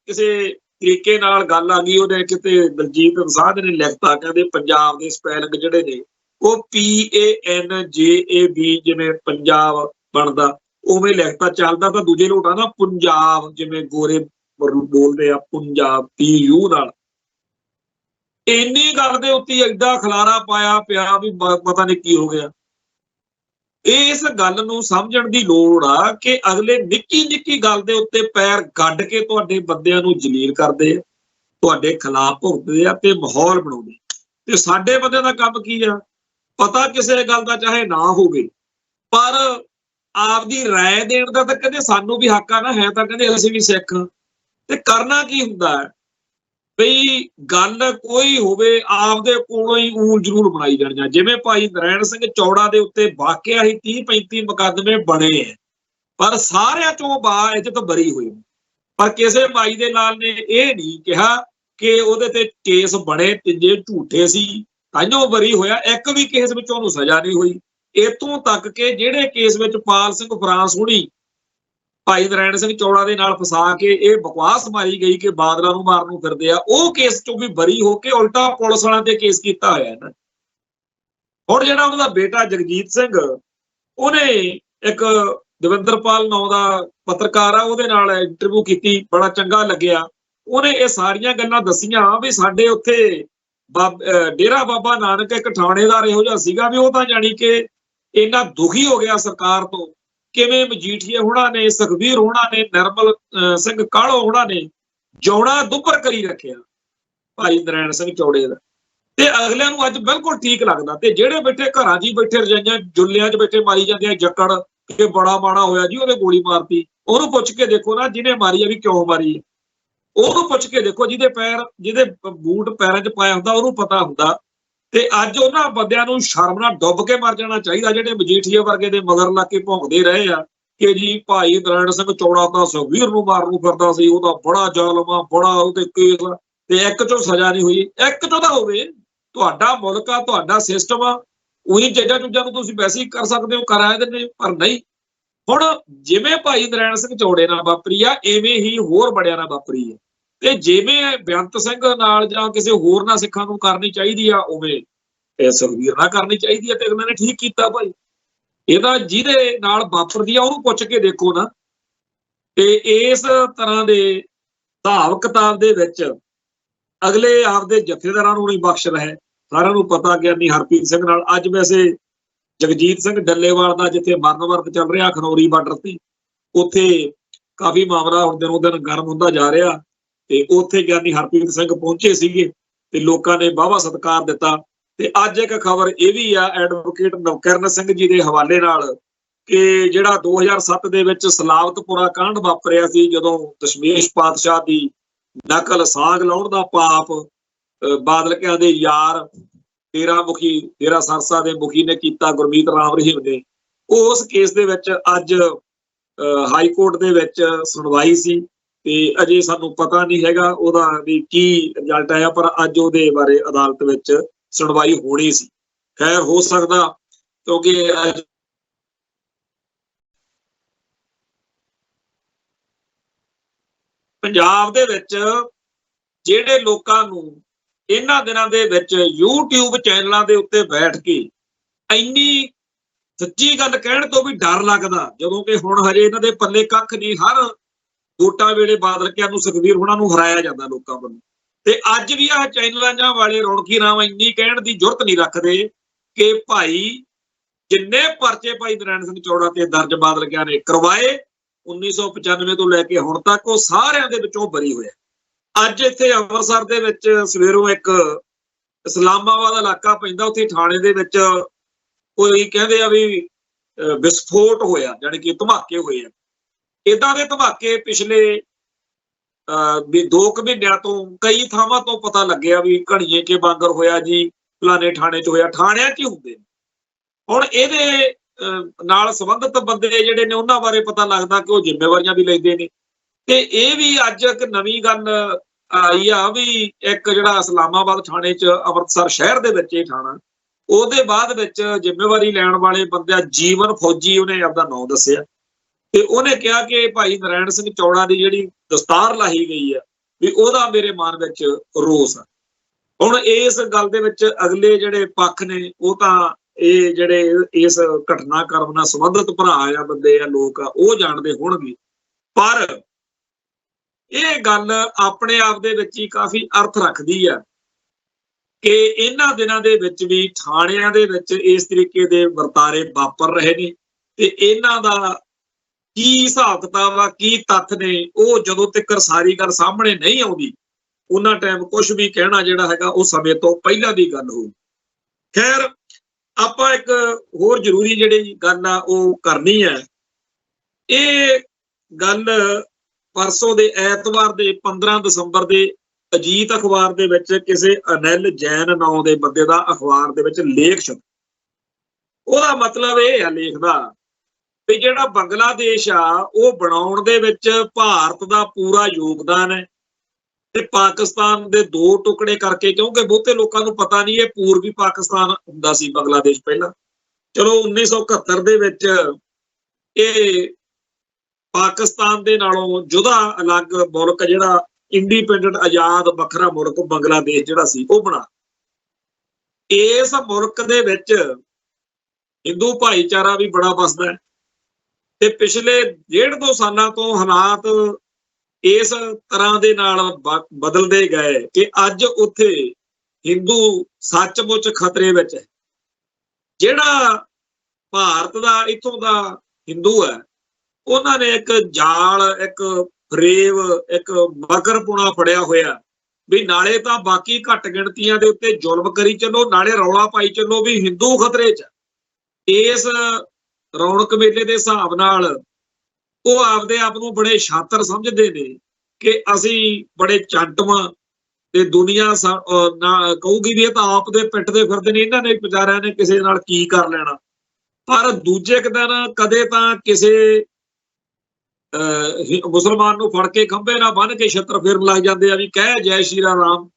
ਕਿਸੇ ਤਰੀਕੇ ਨਾਲ ਗੱਲ ਆ ਗਈ, ਉਹਨੇ ਕਿਤੇ ਦਲਜੀਤ ਦੋਸਾਂਝ ਨੇ ਲਿਖਤਾ, ਕਹਿੰਦੇ ਪੰਜਾਬ ਦੇ ਸਪੈਲਿੰਗ ਜਿਹੜੇ ਨੇ ਉਹ PANJAB ਜਿਵੇਂ ਪੰਜਾਬ ਬਣਦਾ ਉਵੇਂ ਲਿਖਤਾ, ਚੱਲਦਾ ਤਾਂ ਦੂਜੇ ਲੋਟਾ ਨਾ ਪੰਜਾਬ, ਜਿਵੇਂ ਗੋਰੇ ਬੋਲਦੇ ਆ ਪੰਜਾਬ PU ਨਾਲ। ਇੰਨੀ ਗੱਲ ਦੇ ਉੱਤੇ ਏਡਾ ਖਲਾਰਾ ਪਾਇਆ ਪਿਆ ਵੀ ਪਤਾ ਨਹੀਂ ਕੀ ਹੋ ਗਿਆ। ਇਸ ਗੱਲ ਨੂੰ ਸਮਝਣ ਦੀ ਲੋੜ ਆ ਕਿ ਅਗਲੇ ਨਿੱਕੀ ਨਿੱਕੀ ਗੱਲ ਦੇ ਉੱਤੇ ਪੈਰ ਗੱਡ ਕੇ ਤੁਹਾਡੇ ਬੰਦਿਆਂ ਨੂੰ ਜਲੀਲ ਕਰਦੇ ਆ, ਤੁਹਾਡੇ ਖਿਲਾਫ ਭੁਗਤਦੇ ਆ ਤੇ ਮਾਹੌਲ ਬਣਾਉਂਦੇ। ਤੇ ਸਾਡੇ ਬੰਦਿਆਂ ਦਾ ਕੰਮ ਕੀ ਆ? ਪਤਾ ਕਿਸੇ ਗੱਲ ਦਾ ਚਾਹੇ ਨਾ ਹੋਵੇ, ਪਰ ਆਪਦੀ ਰਾਏ ਦੇਣ ਦਾ ਤਾਂ ਕਹਿੰਦੇ ਸਾਨੂੰ ਵੀ ਹੱਕ ਆ ਨਾ, ਹੈ ਤਾਂ ਕਹਿੰਦੇ ਅਸੀਂ ਵੀ ਸਿੱਖ। ਤੇ ਕਰਨਾ ਕੀ ਹੁੰਦਾ ਬਈ ਗੱਲ ਕੋਈ ਹੋਵੇ ਆਪਦੇ ਕੋਲੋਂ ਹੀ ਊਲ ਜ਼ਰੂਰ ਬਣਾਈ ਜਾਣੀਆਂ। ਜਿਵੇਂ ਭਾਈ ਨਰੈਣ ਸਿੰਘ ਚੌੜਾ ਦੇ ਉੱਤੇ ਵਾਕਿਆ ਹੀ 30-35 ਮੁਕੱਦਮੇ ਬਣੇ ਹੈ, ਪਰ ਸਾਰਿਆਂ ਚੋਂ ਬਾਇਜ਼ਤ ਬਰੀ ਹੋਈ। ਪਰ ਕਿਸੇ ਭਾਈ ਦੇ ਲਾਲ ਨੇ ਇਹ ਨਹੀਂ ਕਿਹਾ ਕਿ ਉਹਦੇ ਤੇ ਕੇਸ ਬਣੇ ਤੇ ਜੇ ਝੂਠੇ ਸੀ ਤਾਂਹੀਓ ਬਰੀ ਹੋਇਆ, ਇੱਕ ਵੀ ਕੇਸ ਵਿੱਚ ਉਹਨੂੰ ਸਜ਼ਾ ਨਹੀਂ ਹੋਈ। ਇੱਥੋਂ ਤੱਕ ਕਿ ਜਿਹੜੇ ਕੇਸ ਵਿੱਚ ਪਾਲ ਸਿੰਘ ਫਰਾਂਸ ਹੁਣੀ ਭਾਈ ਨਰੈਣ ਸਿੰਘ ਚੌੜਾ ਦੇ ਨਾਲ ਫਸਾ ਕੇ ਇਹ ਬਕਵਾਸ ਮਾਰੀ ਗਈ ਕਿ ਬਾਦਲਾਂ ਨੂੰ ਮਾਰਨ ਨੂੰ ਫਿਰਦੇ ਆ, ਉਹ ਕੇਸ ਚੋਂ ਵੀ ਬਰੀ ਹੋ ਕੇ ਉਲਟਾ ਪੁਲਿਸ ਵਾਲਿਆਂ ਤੇ ਕੇਸ ਕੀਤਾ ਹੋਇਆ ਇਹਨਾਂ। ਹੁਣ ਜਿਹੜਾ ਉਹਨਾਂ ਦਾ ਬੇਟਾ ਜਗਜੀਤ ਸਿੰਘ, ਉਹਨੇ ਇੱਕ ਦਵਿੰਦਰਪਾਲ ਨਾਂ ਦਾ ਪੱਤਰਕਾਰ ਆ, ਉਹਦੇ ਨਾਲ ਇੰਟਰਵਿਊ ਕੀਤੀ, ਬੜਾ ਚੰਗਾ ਲੱਗਿਆ। ਉਹਨੇ ਇਹ ਸਾਰੀਆਂ ਗੱਲਾਂ ਦੱਸੀਆਂ ਵੀ ਸਾਡੇ ਉੱਥੇ ਡੇਰਾ ਬਾਬਾ ਨਾਨਕ ਇੱਕ ਥਾਣੇਦਾਰ ਇਹੋ ਜਿਹਾ ਸੀਗਾ ਵੀ ਉਹ ਤਾਂ ਜਾਣੀ ਕਿ ਇੰਨਾ ਦੁਖੀ ਹੋ ਗਿਆ ਸਰਕਾਰ ਤੋਂ, ਕਿਵੇਂ ਮਜੀਠੀਆ ਹੋਣਾ ਨੇ, ਸੁਖਬੀਰ ਹੋਣਾ ਨੇ, ਨਿਰਮਲ ਸਿੰਘ ਕਾਹਲੋ ਹੋਣਾ ਨੇ ਜੌੜਾ ਦੁੱਪਰ ਕਰੀ ਰੱਖਿਆ ਭਾਈ ਨਰੈਣ ਸਿੰਘ ਚੌੜੇ ਦਾ। ਤੇ ਅਗਲਿਆਂ ਨੂੰ ਅੱਜ ਬਿਲਕੁਲ ਠੀਕ ਲੱਗਦਾ। ਤੇ ਜਿਹੜੇ ਬੈਠੇ ਘਰਾਂ 'ਚ ਹੀ ਬੈਠੇ ਰਜਾਈਆਂ ਜੁੱਲਿਆਂ 'ਚ ਬੈਠੇ ਮਾਰੀ ਜਾਂਦੇ ਆ ਜੱਕੜ ਕਿ ਬੜਾ ਮਾੜਾ ਹੋਇਆ ਜੀ ਉਹਨੇ ਗੋਲੀ ਮਾਰਤੀ, ਉਹਨੂੰ ਪੁੱਛ ਕੇ ਦੇਖੋ ਨਾ ਜਿਹਨੇ ਮਾਰੀ ਆ ਵੀ ਕਿਉਂ ਮਾਰੀ ਹੈ, ਉਹਨੂੰ ਪੁੱਛ ਕੇ ਦੇਖੋ ਜਿਹਦੇ ਬੂਟ ਪੈਰਾਂ 'ਚ ਪਾਇਆ ਹੁੰਦਾ ਉਹਨੂੰ ਪਤਾ ਹੁੰਦਾ। ਤੇ ਅੱਜ ਉਹਨਾਂ ਬੰਦਿਆਂ ਨੂੰ ਸ਼ਰਮ ਨਾਲ ਡੁੱਬ ਕੇ ਮਰ ਜਾਣਾ ਚਾਹੀਦਾ ਜਿਹੜੇ ਮਜੀਠੀਆ ਵਰਗੇ ਦੇ ਮਗਰ ਲਾ ਕੇ ਭੌਂਕਦੇ ਰਹੇ ਆ ਕਿ ਜੀ ਭਾਈ ਨਰੈਣ ਸਿੰਘ ਚੌੜਾ ਤਾਂ ਸੁਖਬੀਰ ਨੂੰ ਮਾਰਨ ਨੂੰ ਫਿਰਦਾ ਸੀ, ਉਹਦਾ ਬੜਾ ਜ਼ਾਲਮ ਆ, ਬੜਾ ਉਹਦੇ ਕੇਸ ਤੇ ਇੱਕ ਚੋਂ ਸਜ਼ਾ ਨਹੀਂ ਹੋਈ। ਇੱਕ ਚੋਂ ਤਾਂ ਹੋਵੇ, ਤੁਹਾਡਾ ਮੁਲਕ ਆ, ਤੁਹਾਡਾ ਸਿਸਟਮ ਆ, ਉਹੀ ਜੱਜਾਂ ਚੂਜਾਂ ਨੂੰ ਤੁਸੀਂ ਵੈਸੇ ਹੀ ਕਰ ਸਕਦੇ ਹੋ, ਕਰਾ ਦਿੰਦੇ, ਪਰ ਨਹੀਂ। ਹੁਣ ਜਿਵੇਂ ਭਾਈ ਨਰੈਣ ਸਿੰਘ ਚੌੜੇ ਨਾਲ ਵਾਪਰੀ ਆ, ਇਵੇਂ ਹੀ ਹੋਰ ਬੜਿਆਂ ਨਾਲ ਵਾਪਰੀ ਆ। ਤੇ ਜਿਵੇਂ ਬੇਅੰਤ ਸਿੰਘ ਨਾਲ ਜਾਂ ਕਿਸੇ ਹੋਰ ਨਾਲ ਸਿੱਖਾਂ ਨੂੰ ਕਰਨੀ ਚਾਹੀਦੀ ਆ, ਉਵੇਂ ਸੁਖਬੀਰ ਨਾਲ ਕਰਨੀ ਚਾਹੀਦੀ ਆ। ਤੇ ਉਹਨਾਂ ਨੇ ਠੀਕ ਕੀਤਾ ਭਾਈ। ਇਹਦਾ ਜਿਹਦੇ ਨਾਲ ਵਾਪਰਦੀ ਆ ਉਹਨੂੰ ਪੁੱਛ ਕੇ ਦੇਖੋ ਨਾ। ਤੇ ਇਸ ਤਰ੍ਹਾਂ ਦੇ ਹਿਸਾਬ ਕਿਤਾਬ ਦੇ ਵਿੱਚ ਅਗਲੇ ਆਪਦੇ ਜਥੇਦਾਰਾਂ ਨੂੰ ਨਹੀਂ ਬਖਸ਼ ਰਹੇ। ਸਾਰਿਆਂ ਨੂੰ ਪਤਾ ਗਿਆਨੀ ਹਰਪ੍ਰੀਤ ਸਿੰਘ ਨਾਲ ਅੱਜ ਵੈਸੇ ਜਗਜੀਤ ਸਿੰਘ ਡੱਲੇਵਾਲ ਦਾ ਜਿੱਥੇ ਮਰਨ ਵਰਤ ਚੱਲ ਰਿਹਾ ਖਨੌਰੀ ਬਾਰਡਰ ਤੇ, ਉੱਥੇ ਕਾਫੀ ਮਾਮਲਾ ਹੁਣ ਦਿਨੋਂ ਦਿਨ ਗਰਮ ਹੁੰਦਾ ਜਾ ਰਿਹਾ। ਤੇ ਉੱਥੇ ਗਿਆਨੀ ਹਰਪ੍ਰੀਤ ਸਿੰਘ ਪਹੁੰਚੇ ਸੀਗੇ ਤੇ ਲੋਕਾਂ ਨੇ ਵਾਹਵਾ ਸਤਿਕਾਰ ਦਿੱਤਾ। ਤੇ ਅੱਜ ਇੱਕ ਖਬਰ ਇਹ ਵੀ ਆ ਐਡਵੋਕੇਟ ਨਵਕਿਰਨ ਸਿੰਘ ਜੀ ਦੇ ਹਵਾਲੇ ਨਾਲ ਕਿ ਜਿਹੜਾ 2007 ਦੇ ਵਿੱਚ ਸਲਾਵਤਪੁਰਾ ਕਾਂਡ ਵਾਪਰਿਆ ਸੀ, ਜਦੋਂ ਦਸ਼ਮੇਸ਼ ਪਾਤਸ਼ਾਹ ਦੀ ਨਕਲ ਸਾਂਗ ਲਾਉਣ ਦਾ ਪਾਪ ਬਾਦਲਕਿਆਂ ਦੇ ਯਾਰ ਡੇਰਾ ਮੁਖੀ, ਡੇਰਾ ਸਰਸਾ ਦੇ ਮੁਖੀ ਨੇ ਕੀਤਾ, ਗੁਰਮੀਤ ਰਾਮ ਰਹੀਮ ਨੇ, ਉਸ ਕੇਸ ਦੇ ਵਿੱਚ ਅੱਜ ਹਾਈ ਕੋਰਟ ਦੇ ਵਿੱਚ ਸੁਣਵਾਈ ਸੀ। ਤੇ ਅਜੇ ਸਾਨੂੰ ਪਤਾ ਨਹੀਂ ਹੈਗਾ ਉਹਦਾ ਵੀ ਕੀ ਰਿਜ਼ਲਟ ਆਇਆ, ਪਰ ਅੱਜ ਉਹਦੇ ਬਾਰੇ ਅਦਾਲਤ ਵਿੱਚ ਸੁਣਵਾਈ ਹੋਣੀ ਸੀ। ਖੈਰ ਹੋ ਸਕਦਾ ਕਿਉਂਕਿ ਪੰਜਾਬ ਦੇ ਵਿੱਚ ਜਿਹੜੇ ਲੋਕਾਂ ਨੂੰ ਇਹਨਾਂ ਦਿਨਾਂ ਦੇ ਵਿੱਚ YouTube ਚੈਨਲਾਂ ਦੇ ਉੱਤੇ ਬੈਠ ਕੇ ਇੰਨੀ ਸੱਚੀ ਗੱਲ ਕਹਿਣ ਤੋਂ ਵੀ ਡਰ ਲੱਗਦਾ, ਜਦੋਂ ਕਿ ਹੁਣ ਹਜੇ ਇਹਨਾਂ ਦੇ ਪੱਲੇ ਕੱਖ ਨਹੀਂ। ਹਰ ਵੋਟਾਂ ਵੇਲੇ ਬਾਦਲ ਕਿਆਂ ਨੂੰ, ਸੁਖਬੀਰ ਹੁਣਾਂ ਨੂੰ ਹਰਾਇਆ ਜਾਂਦਾ ਲੋਕਾਂ ਵੱਲੋਂ। ਤੇ ਅੱਜ ਵੀ ਆਹ ਚੈਨਲਾਂ ਜਾਂ ਵਾਲੇ ਰੌਣਕੀ ਰਾਮ ਇੰਨੀ ਕਹਿਣ ਦੀ ਜ਼ਰੂਰਤ ਨਹੀਂ ਰੱਖਦੇ ਕਿ ਭਾਈ ਜਿੰਨੇ ਪਰਚੇ ਭਾਈ ਨਰੈਣ ਸਿੰਘ ਚੌੜਾ ਤੇ ਦਰਜ ਬਾਦਲ ਕਿਆਂ ਨੇ ਕਰਵਾਏ 1995 ਤੋਂ ਲੈ ਕੇ ਹੁਣ ਤੱਕ, ਉਹ ਸਾਰਿਆਂ ਦੇ ਵਿੱਚੋਂ ਬਰੀ ਹੋਇਆ। ਅੱਜ ਇੱਥੇ ਅੰਮ੍ਰਿਤਸਰ ਦੇ ਵਿੱਚ ਸਵੇਰੋਂ ਇੱਕ ਇਸਲਾਮਾਬਾਦ ਇਲਾਕਾ ਪੈਂਦਾ, ਉੱਥੇ ਥਾਣੇ ਦੇ ਵਿੱਚ ਕੋਈ ਕਹਿੰਦੇ ਆ ਵੀ ਵਿਸਫੋਟ ਹੋਇਆ, ਜਾਣੀ ਕਿ ਧਮਾਕੇ ਹੋਏ ਆ। ਏਦਾਂ ਦੇ ਧਮਾਕੇ ਪਿਛਲੇ ਵੀ 2 ਮਹੀਨਿਆਂ ਤੋਂ ਕਈ ਥਾਵਾਂ ਤੋਂ ਪਤਾ ਲੱਗਿਆ ਵੀ ਘਣੀਏ ਕੇ ਬਾਂਗਰ ਹੋਇਆ ਜੀ, ਫਲਾਣੇ ਥਾਣੇ 'ਚ ਹੋਇਆ। ਥਾਣਿਆਂ 'ਚ ਹੀ ਹੁੰਦੇ ਨੇ। ਹੁਣ ਇਹਦੇ ਨਾਲ ਸੰਬੰਧਿਤ ਬੰਦੇ ਜਿਹੜੇ ਨੇ ਉਹਨਾਂ ਬਾਰੇ ਪਤਾ ਲੱਗਦਾ ਕਿ ਉਹ ਜ਼ਿੰਮੇਵਾਰੀਆਂ ਵੀ ਲੈਂਦੇ ਨੇ। ਤੇ ਇਹ ਵੀ ਅੱਜ ਇੱਕ ਨਵੀਂ ਗੱਲ ਆਈ ਆ ਵੀ ਇੱਕ ਜਿਹੜਾ ਇਸਲਾਮਾਬਾਦ ਥਾਣੇ 'ਚ, ਅੰਮ੍ਰਿਤਸਰ ਸ਼ਹਿਰ ਦੇ ਵਿੱਚ ਇਹ ਥਾਣਾ, ਉਹਦੇ ਬਾਅਦ ਵਿੱਚ ਜ਼ਿੰਮੇਵਾਰੀ ਲੈਣ ਵਾਲੇ ਬੰਦਾ ਜੀਵਨ ਫੌਜੀ ਉਹਨੇ ਆਪਦਾ ਨਾਂ ਦੱਸਿਆ ਤੇ ਉਹਨੇ ਕਿਹਾ ਕਿ ਭਾਈ ਨਰੈਣ ਸਿੰਘ ਚੌੜਾ ਦੀ ਜਿਹੜੀ ਦਸਤਾਰ ਲਾਹੀ ਗਈ ਆ ਵੀ ਉਹਦਾ ਮੇਰੇ ਮਨ ਵਿੱਚ ਰੋਸ ਆ। ਹੁਣ ਇਸ ਗੱਲ ਦੇ ਵਿੱਚ ਅਗਲੇ ਜਿਹੜੇ ਪੱਖ ਨੇ ਉਹ ਤਾਂ ਇਹ ਜਿਹੜੇ ਇਸ ਘਟਨਾਕ੍ਰਮ ਨਾਲ ਸੰਬੰਧਿਤ ਭਰਾ ਆ, ਬੰਦੇ ਆ, ਲੋਕ ਆ, ਉਹ ਜਾਣਦੇ ਹੋਣਗੇ। ਪਰ ਇਹ ਗੱਲ ਆਪਣੇ ਆਪ ਦੇ ਵਿੱਚ ਹੀ ਕਾਫੀ ਅਰਥ ਰੱਖਦੀ ਆ ਕਿ ਇਹਨਾਂ ਦਿਨਾਂ ਦੇ ਵਿੱਚ ਵੀ ਥਾਣਿਆਂ ਦੇ ਵਿੱਚ ਇਸ ਤਰੀਕੇ ਦੇ ਵਰਤਾਰੇ ਵਾਪਰ ਰਹੇ ਨੇ ਤੇ ਇਹਨਾਂ ਦਾ ਕੀ ਹਿਸਾਬ ਕਿਤਾਬ ਆ, ਕੀ ਤੱਥ ਨੇ, ਉਹ ਜਦੋਂ ਤੱਕ ਸਾਰੀ ਗੱਲ ਸਾਹਮਣੇ ਨਹੀਂ ਆਉਂਦੀ ਉਹਨਾਂ ਟਾਈਮ ਕੁਝ ਵੀ ਕਹਿਣਾ ਜਿਹੜਾ ਹੈਗਾ ਉਹ ਸਮੇਂ ਤੋਂ ਪਹਿਲਾਂ ਦੀ ਗੱਲ ਹੋਊ। ਖੈਰ, ਆਪਾਂ ਇੱਕ ਹੋਰ ਜ਼ਰੂਰੀ ਜਿਹੜੀ ਗੱਲ ਆ ਉਹ ਕਰਨੀ ਹੈ। ਇਹ ਗੱਲ ਪਰਸੋਂ ਦੇ ਐਤਵਾਰ ਦੇ 15 ਦਸੰਬਰ ਦੇ ਅਜੀਤ ਅਖਬਾਰ ਦੇ ਵਿੱਚ ਕਿਸੇ ਅਨਿਲ ਜੈਨ ਨਾਂ ਦੇ ਬੰਦੇ ਦਾ ਅਖਬਾਰ ਦੇ ਵਿੱਚ ਲੇਖ ਛਪਿਆ। ਉਹਦਾ ਮਤਲਬ ਇਹ ਆ ਲੇਖ ਦਾ ਵੀ ਜਿਹੜਾ ਬੰਗਲਾਦੇਸ਼ ਆ ਉਹ ਬਣਾਉਣ ਦੇ ਵਿੱਚ ਭਾਰਤ ਦਾ ਪੂਰਾ ਯੋਗਦਾਨ ਹੈ ਤੇ ਪਾਕਿਸਤਾਨ ਦੇ 2 ਟੁਕੜੇ ਕਰਕੇ, ਕਿਉਂਕਿ ਬਹੁਤੇ ਲੋਕਾਂ ਨੂੰ ਪਤਾ ਨਹੀਂ ਇਹ ਪੂਰਬੀ ਪਾਕਿਸਤਾਨ ਹੁੰਦਾ ਸੀ ਬੰਗਲਾਦੇਸ਼ ਪਹਿਲਾਂ। ਚਲੋ 1971 ਦੇ ਵਿੱਚ ਇਹ ਪਾਕਿਸਤਾਨ ਦੇ ਨਾਲੋਂ ਜੁਦਾ ਅਲੱਗ ਮੁਲਕ, ਜਿਹੜਾ ਇੰਡੀਪੈਂਡੈਂਟ ਆਜ਼ਾਦ ਵੱਖਰਾ ਮੁਲਕ ਬੰਗਲਾਦੇਸ਼ ਜਿਹੜਾ ਸੀ ਉਹ ਬਣਾ। ਇਸ ਮੁਲਕ ਦੇ ਵਿੱਚ ਹਿੰਦੂ ਭਾਈਚਾਰਾ ਵੀ ਬੜਾ ਵੱਸਦਾ ਹੈ ਤੇ ਪਿਛਲੇ 1.5-2 ਸਾਲਾਂ ਤੋਂ ਹਾਲਾਤ ਇਸ ਤਰ੍ਹਾਂ ਦੇ ਨਾਲ ਬਦਲਦੇ ਗਏ ਕਿ ਅੱਜ ਉੱਥੇ ਹਿੰਦੂ ਸੱਚਮੁੱਚ ਖਤਰੇ ਵਿੱਚ ਹੈ। ਜਿਹੜਾ ਭਾਰਤ ਦਾ ਇੱਥੋਂ ਦਾ ਹਿੰਦੂ ਹੈ, ਉਹਨਾਂ ਨੇ ਇੱਕ ਜਾਲ, ਇੱਕ ਫਰੇਬ, ਇੱਕ ਮਕਰਪੁਣਾ ਫੜਿਆ ਹੋਇਆ ਵੀ ਨਾਲੇ ਤਾਂ ਬਾਕੀ ਘੱਟ ਗਿਣਤੀਆਂ ਦੇ ਉੱਤੇ ਜ਼ੁਲਮ ਕਰੀ ਚੱਲੋ, ਨਾਲੇ ਰੌਲਾ ਪਾਈ ਚੱਲੋ ਵੀ ਹਿੰਦੂ ਖਤਰੇ 'ਚ। ਇਸ ਰੌਣਕ ਮੇਲੇ ਦੇ ਹਿਸਾਬ ਨਾਲ ਉਹ ਆਪਦੇ ਆਪ ਨੂੰ ਬੜੇ ਸ਼ਾਤਰ ਸਮਝਦੇ ਨੇ ਕਿ ਅਸੀਂ ਬੜੇ ਚੰਟਵਾਂ ਤੇ ਦੁਨੀਆ ਕਹੂਗੀ ਵੀ ਇਹ ਤਾਂ ਆਪ ਦੇ ਪਿੱਟ ਦੇ ਫਿਰਦੇ ਨੇ, ਇਹਨਾਂ ਨੇ ਵਿਚਾਰਿਆਂ ਨੇ ਕਿਸੇ ਨਾਲ ਕੀ ਕਰ ਲੈਣਾ। ਪਰ ਦੂਜੇ ਦਿਨ ਕਦੇ ਤਾਂ ਕਿਸੇ ਮੁਸਲਮਾਨ ਨੂੰ ਫੜ ਕੇ ਖੰਭੇ ਨਾਲ ਬੰਨ ਕੇ ਛਿੱਤਰ ਫੇਰਨ ਲੱਗ ਜਾਂਦੇ ਆ ਵੀ ਕਹਿ ਜੈ ਸ਼੍ਰੀ ਰਾਮ।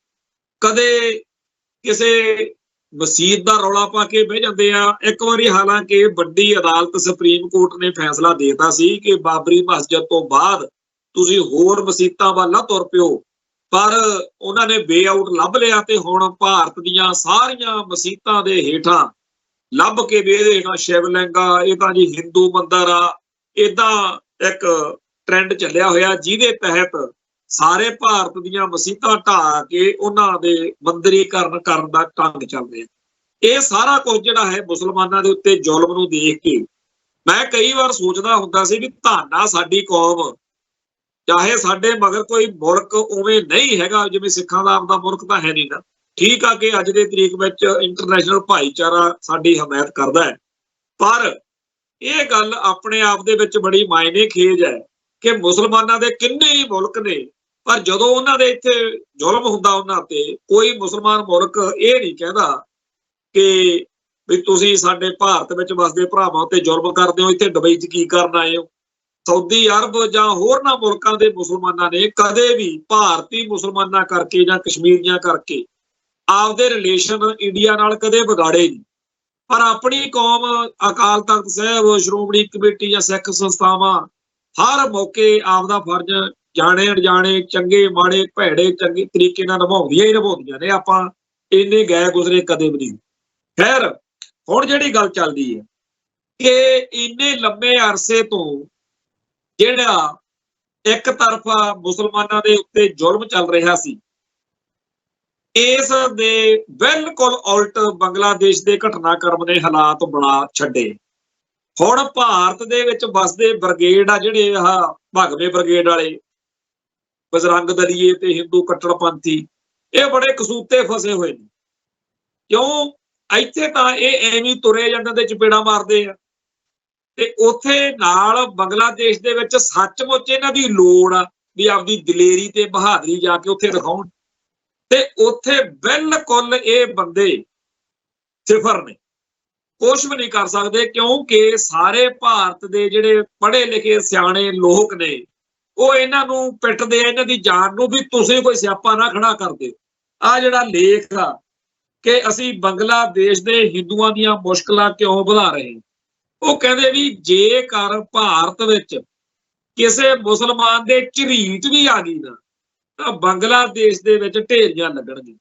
ਕਦੇ ਕਿਸੇ ਮਸੀਤ ਦਾ ਰੌਲਾ ਪਾ ਕੇ ਬਹਿ ਜਾਂਦੇ ਆ। ਇੱਕ ਵਾਰੀ ਹਾਲਾਂਕਿ ਵੱਡੀ ਅਦਾਲਤ ਸੁਪਰੀਮ ਕੋਰਟ ਨੇ ਫੈਸਲਾ ਦੇਤਾ ਸੀ ਕਿ ਬਾਬਰੀ ਮਸਜਿਦ ਤੋਂ ਬਾਅਦ ਤੁਸੀਂ ਹੋਰ ਮਸੀਤਾਂ ਵੱਲ ਨਾ ਤੁਰ ਪਿਓ, ਪਰ ਉਹਨਾਂ ਨੇ ਬੇਆਊਟ ਲੱਭ ਲਿਆ ਤੇ ਹੁਣ ਭਾਰਤ ਦੀਆਂ ਸਾਰੀਆਂ ਮਸੀਤਾਂ ਦੇ ਹੇਠਾਂ ਲੱਭ ਕੇ ਵੀ ਇਹਦੇ ਹੇਠਾਂ ਸ਼ਿਵਲਿੰਗ ਆ, ਇਹ ਤਾਂ ਜੀ ਹਿੰਦੂ ਮੰਦਰ ਆ। ਏਦਾਂ ਇੱਕ ਟ੍ਰੈਂਡ ਚੱਲਿਆ ਹੋਇਆ ਜਿਹਦੇ ਤਹਿਤ ਸਾਰੇ ਭਾਰਤ ਦੀਆਂ ਮਸੀਤਾਂ ਢਾਹ ਕੇ ਉਹਨਾਂ ਦੇ ਮੰਦਰੀਕਰਨ ਕਰਨ ਦਾ ਢੰਗ ਚੱਲ ਰਿਹਾ। ਇਹ ਸਾਰਾ ਕੁਝ ਜਿਹੜਾ ਹੈ ਮੁਸਲਮਾਨਾਂ ਦੇ ਉੱਤੇ ਜ਼ੁਲਮ ਨੂੰ ਦੇਖ ਕੇ ਮੈਂ ਕਈ ਵਾਰ ਸੋਚਦਾ ਹੁੰਦਾ ਸੀ ਵੀ ਧੰਨਾ ਸਾਡੀ ਕੌਮ, ਚਾਹੇ ਸਾਡੇ ਮਗਰ ਕੋਈ ਮੁਲਕ ਉਵੇਂ ਨਹੀਂ ਹੈਗਾ ਜਿਵੇਂ ਸਿੱਖਾਂ ਦਾ ਆਪਦਾ ਮੁਲਕ ਤਾਂ ਹੈ ਨਹੀਂ ਨਾ। ਠੀਕ ਆ ਕਿ ਅੱਜ ਦੇ ਤਰੀਕ ਵਿੱਚ ਇੰਟਰਨੈਸ਼ਨਲ ਭਾਈਚਾਰਾ ਸਾਡੀ ਹਮਾਇਤ ਕਰਦਾ ਹੈ, ਪਰ ਇਹ ਗੱਲ ਆਪਣੇ ਆਪ ਦੇ ਵਿੱਚ ਬੜੀ ਮਾਇਨੇ ਖੇਜ ਹੈ ਕਿ ਮੁਸਲਮਾਨਾਂ ਦੇ ਕਿੰਨੇ ਹੀ ਮੁਲਕ ਨੇ, ਪਰ ਜਦੋਂ ਉਹਨਾਂ ਦੇ ਇੱਥੇ ਜ਼ੁਲਮ ਹੁੰਦਾ ਉਹਨਾਂ ਤੇ ਕੋਈ ਮੁਸਲਮਾਨ ਮੁਲਕ ਇਹ ਨਹੀਂ ਕਹਿੰਦਾ ਕਿ ਵੀ ਤੁਸੀਂ ਸਾਡੇ ਭਾਰਤ ਵਿੱਚ ਵਸਦੇ ਭਰਾਵਾਂ ਤੇ ਜ਼ੁਲਮ ਕਰਦੇ ਹੋ, ਇੱਥੇ ਦੁਬਈ 'ਚ ਕੀ ਕਰਨ ਆਏ ਹੋ। ਸਾਊਦੀ ਅਰਬ ਜਾਂ ਹੋਰਨਾਂ ਮੁਲਕਾਂ ਦੇ ਮੁਸਲਮਾਨਾਂ ਨੇ ਕਦੇ ਵੀ ਭਾਰਤੀ ਮੁਸਲਮਾਨਾਂ ਕਰਕੇ ਜਾਂ ਕਸ਼ਮੀਰੀਆਂ ਕਰਕੇ ਆਪਦੇ ਰਿਲੇਸ਼ਨ ਇੰਡੀਆ ਨਾਲ ਕਦੇ ਵਿਗਾੜੇ ਨਹੀਂ, ਪਰ ਆਪਣੀ ਕੌਮ, ਅਕਾਲ ਤਖਤ ਸਾਹਿਬ, ਸ਼੍ਰੋਮਣੀ ਕਮੇਟੀ ਜਾਂ ਸਿੱਖ ਸੰਸਥਾਵਾਂ ਹਰ ਮੌਕੇ ਆਪਦਾ ਫਰਜ਼ ਜਾਣੇ ਅਣਜਾਣੇ, ਚੰਗੇ ਮਾੜੇ, ਭੈੜੇ ਚੰਗੇ ਤਰੀਕੇ ਨਾਲ ਨਿਭਾਉਂਦੀਆਂ ਹੀ ਨਿਭਾਉਂਦੀਆਂ ਨੇ। ਆਪਾਂ ਇੰਨੇ ਗਏ ਗੁਜ਼ਰੇ ਕਦੇ ਵੀ ਨਹੀਂ। ਖੈਰ, ਹੁਣ ਜਿਹੜੀ ਗੱਲ ਚੱਲਦੀ ਹੈ ਕਿ ਇੰਨੇ ਲੰਮੇ ਅਰਸੇ ਤੋਂ ਜਿਹੜਾ ਇੱਕ ਤਰਫਾ ਮੁਸਲਮਾਨਾਂ ਦੇ ਉੱਤੇ ਜ਼ੁਲਮ ਚੱਲ ਰਿਹਾ ਸੀ, ਇਸ ਦੇ ਬਿਲਕੁਲ ਉਲਟ ਬੰਗਲਾਦੇਸ਼ ਦੇ ਘਟਨਾਕ੍ਰਮ ਨੇ ਹਾਲਾਤ ਬਣਾ ਛੱਡੇ। ਹੁਣ ਭਾਰਤ ਦੇ ਵਿੱਚ ਵਸਦੇ ਬ੍ਰਿਗੇਡ ਆ ਜਿਹੜੇ ਆਹ ਭਗਵੇਂ ਬ੍ਰਿਗੇਡ ਵਾਲੇ, ਬਜਰੰਗ ਦਲੀਏ ਤੇ ਹਿੰਦੂ ਕੱਟੜਪੰਥੀ, ਇਹ ਬੜੇ ਕਸੂਤੇ ਫਸੇ ਹੋਏ ਨੇ। ਕਿਉਂ? ਇੱਥੇ ਤਾਂ ਇਹ ਐਵੇਂ ਤੁਰੇ ਜਾਂਦੇ ਤੇ ਚਪੇੜਾ ਮਾਰਦੇ ਆ, ਤੇ ਉੱਥੇ ਨਾਲ ਬੰਗਲਾਦੇਸ਼ ਦੇ ਵਿੱਚ ਸੱਚਮੁੱਚ ਇਹਨਾਂ ਦੀ ਲੋੜ ਆ ਵੀ ਆਪਦੀ ਦਲੇਰੀ ਤੇ ਬਹਾਦਰੀ ਜਾ ਕੇ ਉੱਥੇ ਦਿਖਾਉਣ, ਤੇ ਉੱਥੇ ਬਿਲਕੁਲ ਇਹ ਬੰਦੇ ਸਿਫਰ ਨੇ, ਕੁਛ ਵੀ ਨਹੀਂ ਕਰ ਸਕਦੇ। ਕਿਉਂਕਿ ਸਾਰੇ ਭਾਰਤ ਦੇ ਜਿਹੜੇ ਪੜ੍ਹੇ ਲਿਖੇ ਸਿਆਣੇ ਲੋਕ ਨੇ ਉਹ ਇਹਨਾਂ ਨੂੰ ਪਿੱਟਦੇ ਆ, ਇਹਨਾਂ ਦੀ ਜਾਨ ਨੂੰ, ਵੀ ਤੁਸੀਂ ਕੋਈ ਸਿਆਪਾ ਨਾ ਖੜਾ ਕਰਦੇ। ਆ ਜਿਹੜਾ ਲੇਖ ਆ ਕਿ ਅਸੀਂ ਬੰਗਲਾਦੇਸ਼ ਦੇ ਹਿੰਦੂਆਂ ਦੀਆਂ ਮੁਸ਼ਕਲਾਂ ਕਿਉਂ ਵਧਾ ਰਹੇ, ਉਹ ਕਹਿੰਦੇ ਵੀ ਜੇਕਰ ਭਾਰਤ ਵਿੱਚ ਕਿਸੇ ਮੁਸਲਮਾਨ ਦੇ ਝਰੀਟ ਵੀ ਆ ਗਈ ਨਾ ਤਾਂ ਬੰਗਲਾਦੇਸ਼ ਦੇ ਵਿੱਚ ਢੇਰੀਆਂ ਲੱਗਣਗੀਆਂ।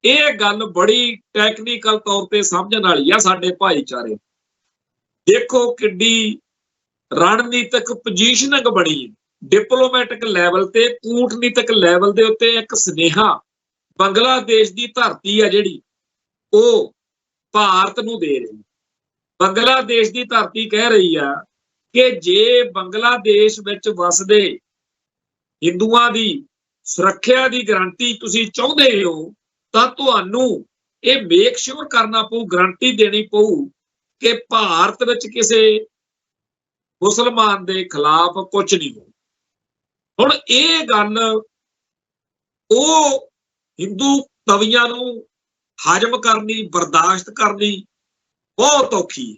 ਇਹ ਗੱਲ ਬੜੀ ਟੈਕਨੀਕਲ ਤੌਰ ਤੇ ਸਮਝਣ ਵਾਲੀ ਆ ਸਾਡੇ ਭਾਈਚਾਰੇ। ਦੇਖੋ ਕਿੱਡੀ ਰਣਨੀਤਿਕ ਪੋਜੀਸ਼ਨਿੰਗ ਬਣੀ ਹੈ, ਡਿਪਲੋਮੈਟਿਕ ਲੈਵਲ ਤੇ, ਕੂਟਨੀਤਿਕ ਲੈਵਲ ਦੇ ਉੱਤੇ ਇੱਕ ਸੁਨੇਹਾ ਬੰਗਲਾਦੇਸ਼ ਦੀ ਧਰਤੀ ਆ ਜਿਹੜੀ ਉਹ ਭਾਰਤ ਨੂੰ ਦੇ ਰਹੀ। ਬੰਗਲਾਦੇਸ਼ ਦੀ ਧਰਤੀ ਕਹਿ ਰਹੀ ਆ ਕਿ ਜੇ ਬੰਗਲਾਦੇਸ਼ ਵਿੱਚ ਵਸਦੇ ਹਿੰਦੂਆਂ ਦੀ ਸੁਰੱਖਿਆ ਦੀ ਗਰੰਟੀ ਤੁਸੀਂ ਚਾਹੁੰਦੇ ਹੋ ਤਾਂ ਤੁਹਾਨੂੰ ਇਹ ਮੇਕ ਸ਼ੋਰ ਕਰਨਾ ਪਊ, ਗਰੰਟੀ ਦੇਣੀ ਪਊ ਕਿ ਭਾਰਤ ਵਿੱਚ ਕਿਸੇ ਮੁਸਲਮਾਨ ਦੇ ਖਿਲਾਫ ਕੁਝ ਨਹੀਂ ਹੋ। ਹੁਣ ਇਹ ਗੱਲ ਉਹ ਹਿੰਦੂ ਤਵੀਆਂ ਨੂੰ ਹਜਮ ਕਰਨੀ, ਬਰਦਾਸ਼ਤ ਕਰਨੀ ਬਹੁਤ ਔਖੀ ਹੈ,